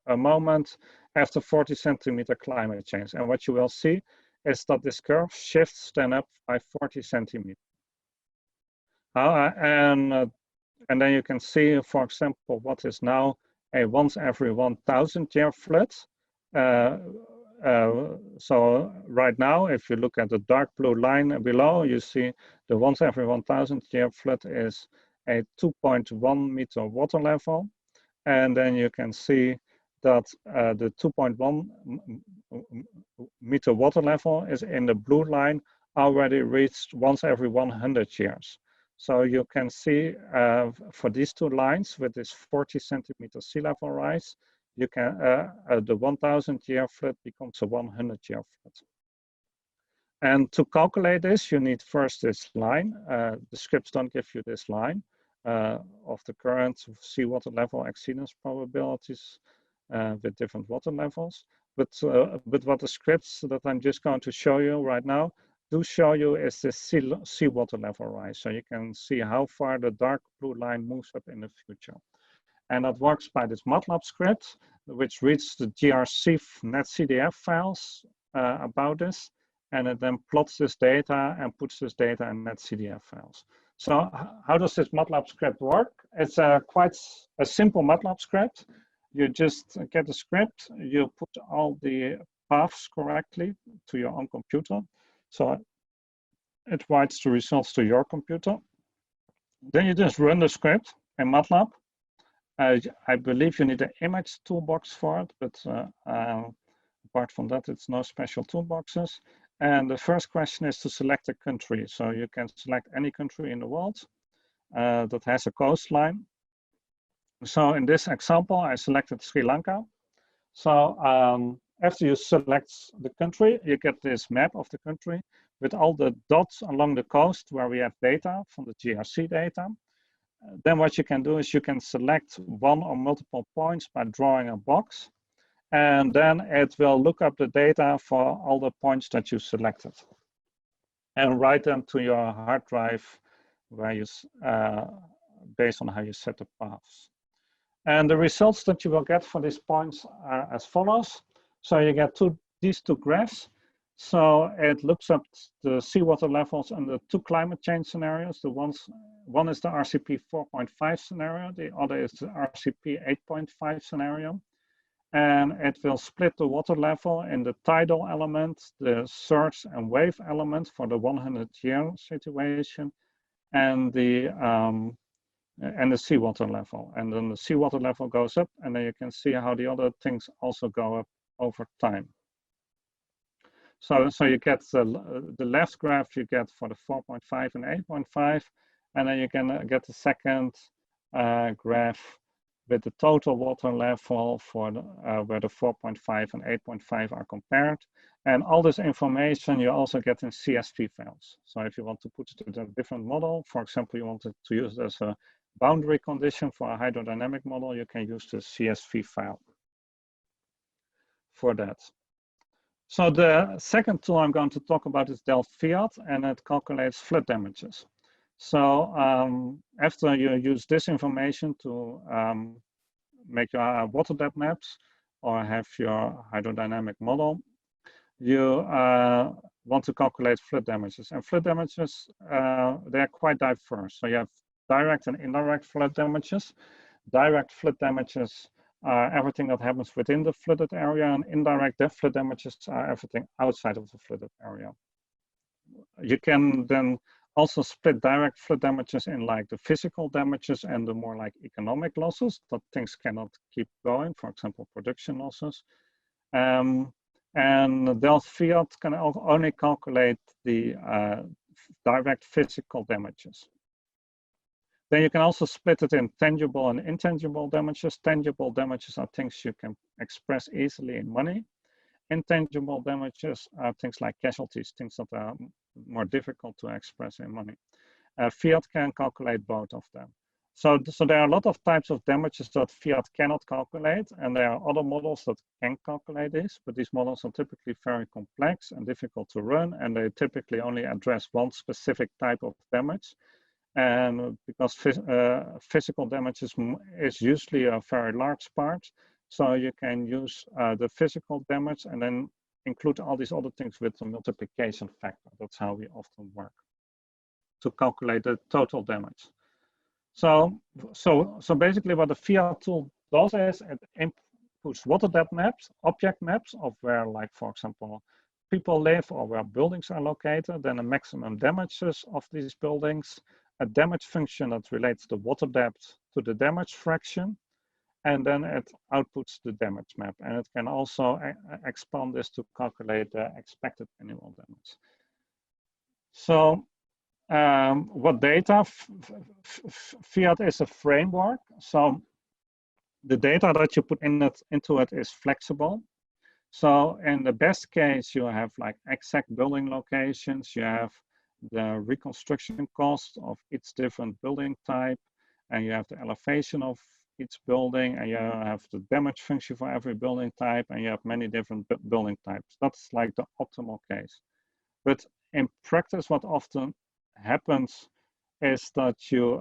moment after 40 centimeter climate change. And what you will see is that this curve shifts then up by 40 centimeters. And then you can see, for example, what is now a once every 1,000 year flood. So right now, if you look at the dark blue line below, you see the once every 1,000 year flood is a 2.1 meter water level. And then you can see that the 2.1 meter water level is in the blue line already reached once every 100 years. So you can see for these two lines with this 40 centimeter sea level rise, you can the 1,000 year flood becomes a 100 year flood. And to calculate this, you need first this line. The scripts don't give you this line of the current seawater level exceedance probabilities with different water levels. But what the scripts that I'm just going to show you right now do show you is the seawater level rise. So you can see how far the dark blue line moves up in the future. And that works by this Matlab script, which reads the GRC netcdf files about this, and it then plots this data and puts this data in netcdf files. So how does this Matlab script work? It's quite a simple Matlab script. You just get the script, you put all the paths correctly to your own computer. So it writes the results to your computer. Then you just run the script in Matlab. I believe you need an image toolbox for it, but apart from that, it's no special toolboxes. And the first question is to select a country. So you can select any country in the world that has a coastline. So in this example, I selected Sri Lanka. So after you select the country, you get this map of the country with all the dots along the coast where we have data from the GRC data. Then what you can do is you can select one or multiple points by drawing a box, and then it will look up the data for all the points that you selected and write them to your hard drive where you, based on how you set the paths. And the results that you will get for these points are as follows. So you get these two graphs. So it looks up the seawater levels under two climate change scenarios. One is the RCP 4.5 scenario, the other is the RCP 8.5 scenario. And it will split the water level in the tidal element, the surge and wave element for the 100-year situation, and the seawater level. And then the seawater level goes up, and then you can see how the other things also go up over time. So you get the left graph you get for the 4.5 and 8.5, and then you can get the second graph with the total water level for the, where the 4.5 and 8.5 are compared. And all this information you also get in CSV files. So if you want to put it in a different model, for example, you wanted to use it as a boundary condition for a hydrodynamic model, you can use the CSV file for that. So the second tool I'm going to talk about is Delft-FIAT, and it calculates flood damages. So after you use this information to make your water depth maps or have your hydrodynamic model, you want to calculate flood damages. And flood damages, they're quite diverse. So you have direct and indirect flood damages. Direct flood damages are everything that happens within the flooded area, and indirect flood damages are everything outside of the flooded area. You can then also split direct flood damages in like the physical damages and the more like economic losses, that things cannot keep going, for example, production losses. And Delft-FIAT can only calculate the direct physical damages. Then you can also split it in tangible and intangible damages. Tangible damages are things you can express easily in money. Intangible damages are things like casualties, things that are more difficult to express in money. FIAT can calculate both of them. So there are a lot of types of damages that FIAT cannot calculate, and there are other models that can calculate this, but these models are typically very complex and difficult to run, and they typically only address one specific type of damage. And because physical damage is usually a very large part, so you can use the physical damage and then include all these other things with the multiplication factor. That's how we often work to calculate the total damage. So basically what the FIAT tool does is it inputs water depth maps, object maps of where, like, for example, people live or where buildings are located, then the maximum damages of these buildings, a damage function that relates the water depth to the damage fraction, and then it outputs the damage map. And it can also expand this to calculate the expected annual damage. So what data? FIAT is a framework. So the data that you put into it is flexible. So in the best case, you have like exact building locations, you have the reconstruction cost of each different building type, and you have the elevation of each building, and you have the damage function for every building type, and you have many different building types. That's like the optimal case. But in practice, what often happens is that you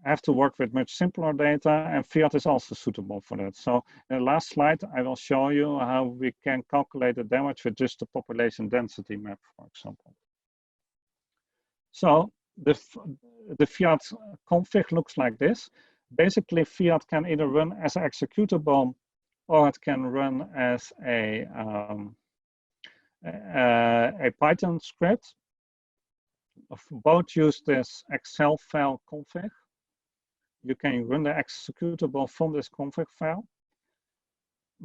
have to work with much simpler data, and FIAT is also suitable for that. So in the last slide, I will show you how we can calculate the damage with just the population density map, for example. So the FIAT config looks like this. Basically, FIAT can either run as an executable, or it can run as a Python script. Both use this Excel file config. You can run the executable from this config file.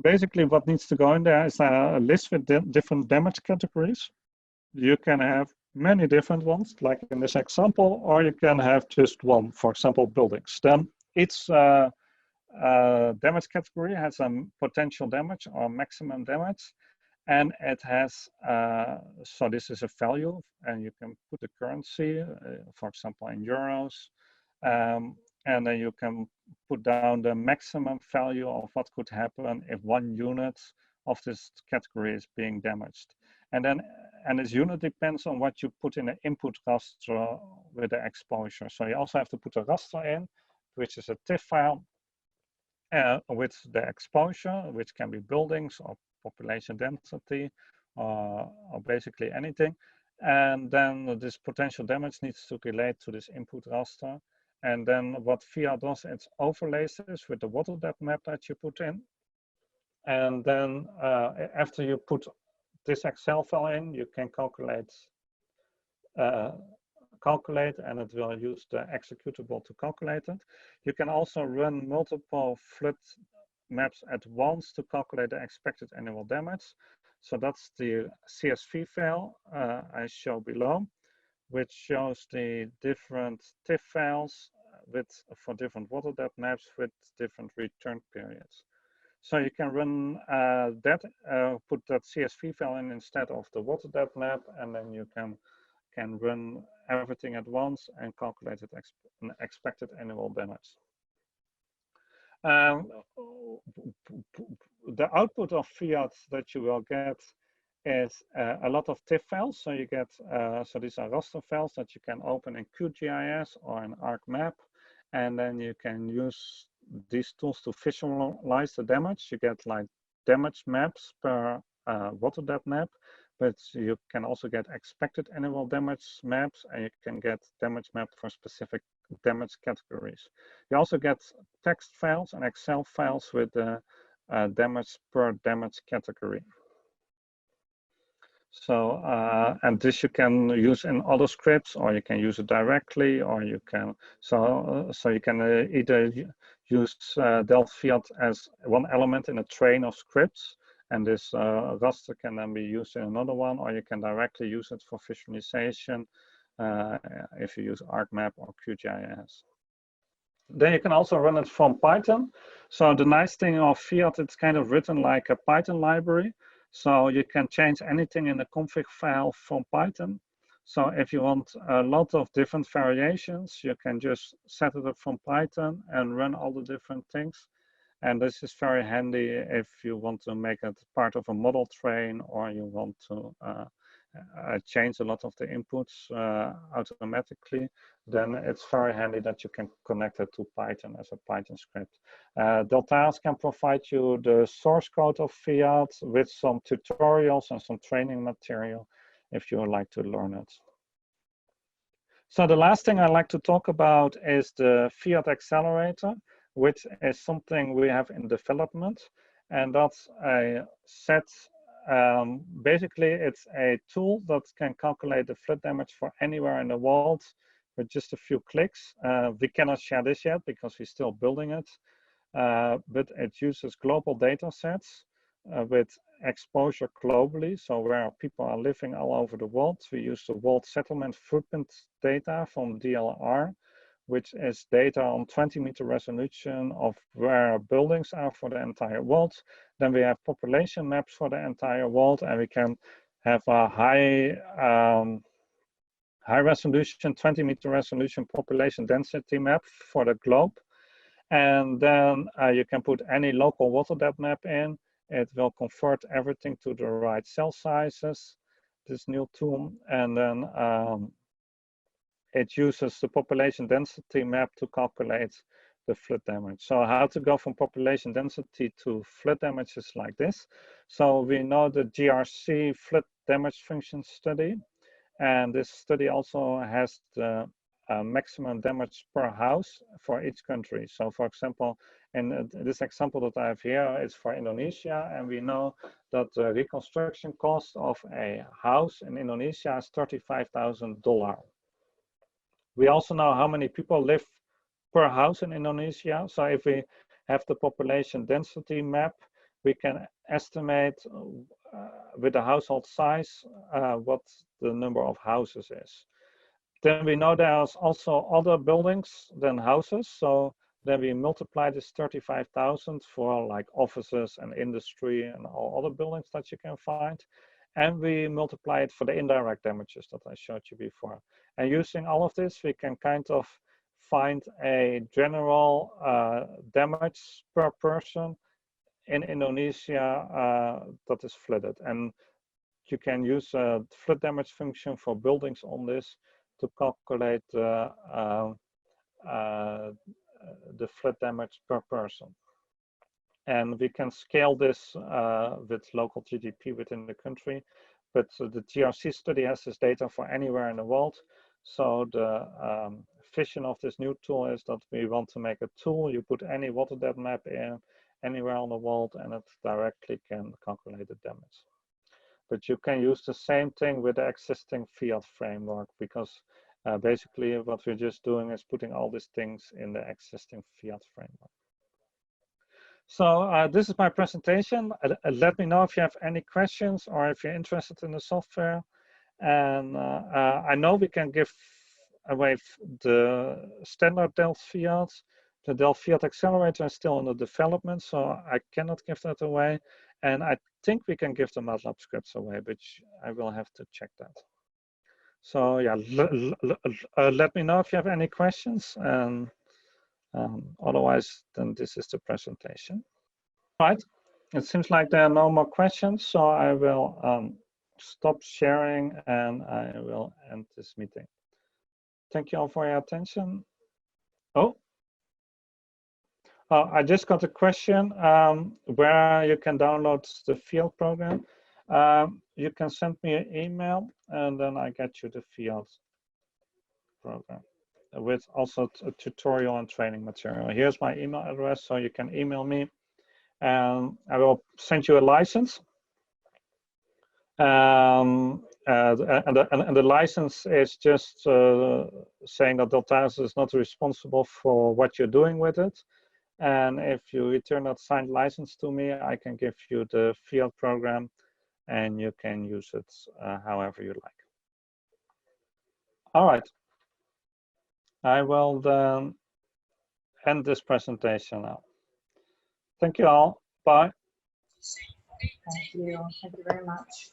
Basically, what needs to go in there is a list with different damage categories. You can have many different ones, like in this example, or you can have just one, for example, buildings. Then each damage category has a potential damage or maximum damage, and it has, so this is a value, and you can put the currency, for example, in euros, and then you can put down the maximum value of what could happen if 1 unit of this category is being damaged. And this unit depends on what you put in the input raster with the exposure. So you also have to put a raster in, which is a TIFF file, with the exposure, which can be buildings or population density or basically anything. And then this potential damage needs to relate to this input raster. And then what FIAT does, it overlays this with the water depth map that you put in. And then after you put this Excel file in, you can calculate and it will use the executable to calculate it. You can also run multiple flood maps at once to calculate the expected annual damage. So that's the CSV file I show below, which shows the different TIFF files for different water depth maps with different return periods. So you can run put that CSV file in instead of the water depth map, and then you can run everything at once and calculate an expected annual damage. The output of FIAT that you will get is a lot of TIFF files. So you get, so these are raster files that you can open in QGIS or in ArcMap, and then you can use these tools to visualize the damage. You get like damage maps per water depth map, but you can also get expected annual damage maps, and you can get damage maps for specific damage categories. You also get text files and Excel files with the damage per damage category. So, and this you can use in other scripts, or you can use it directly, or you can, so you can either use Delft-FIAT as one element in a train of scripts, and this raster can then be used in another one, or you can directly use it for visualization if you use ArcMap or QGIS. Then you can also run it from Python. So the nice thing of FIAT, it's kind of written like a Python library. So you can change anything in the config file from Python. So if you want a lot of different variations, you can just set it up from Python and run all the different things. And this is very handy if you want to make it part of a model train, or you want to change a lot of the inputs automatically. Then it's very handy that you can connect it to Python as a Python script. Deltares can provide you the source code of FIAT with some tutorials and some training material if you would like to learn it. So the last thing I'd like to talk about is the FIAT Accelerator, which is something we have in development, and that's a set. Basically, it's a tool that can calculate the flood damage for anywhere in the world with just a few clicks. We cannot share this yet because we're still building it, but it uses global data sets with exposure globally, so where people are living all over the world. We use the world settlement footprint data from DLR, which is data on 20-meter resolution of where buildings are for the entire world. Then we have population maps for the entire world, and we can have a high resolution, 20-meter resolution population density map for the globe. And then you can put any local water depth map in. It will convert everything to the right cell sizes, this new tool. And then it uses the population density map to calculate the flood damage. So how to go from population density to flood damage is like this. So we know the GRC flood damage function study, and this study also has the maximum damage per house for each country. So for example, in this example that I have here is for Indonesia, and we know that the reconstruction cost of a house in Indonesia is $35,000. We also know how many people live per house in Indonesia. So if we have the population density map, we can estimate with the household size what the number of houses is. Then we know there's also other buildings than houses. So then we multiply this 35,000 for like offices and industry and all other buildings that you can find. And we multiply it for the indirect damages that I showed you before. And using all of this, we can kind of find a general damage per person in Indonesia that is flooded. And you can use a flood damage function for buildings on this to calculate the flood damage per person. and we can scale this with local GDP within the country. But the TRC study has this data for anywhere in the world. So the vision of this new tool is that we want to make a tool. You put any water depth map in anywhere on the world, and it directly can calculate the damage. But you can use the same thing with the existing FIAT framework, because basically what we're just doing is putting all these things in the existing FIAT framework. So this is my presentation. Let me know if you have any questions or if you're interested in the software. And I know we can give away the standard Delft-FIAT. The Delft-FIAT Accelerator is still under development, so I cannot give that away. And I think we can give the Matlab scripts away, but I will have to check that. So yeah, let me know if you have any questions. And otherwise, then this is the presentation. Right, it seems like there are no more questions, so I will stop sharing and I will end this meeting. Thank you all for your attention. Oh, I just got a question where you can download the FIAT program. You can send me an email and then I get you the FIAT program with also a tutorial and training material. Here's my email address, so you can email me and I will send you a license. And the license is just saying that Deltares is not responsible for what you're doing with it. And if you return that signed license to me, I can give you the FIAT program and you can use it however you like. All right. I will then end this presentation now. Thank you all. Bye. Thank you. Thank you very much.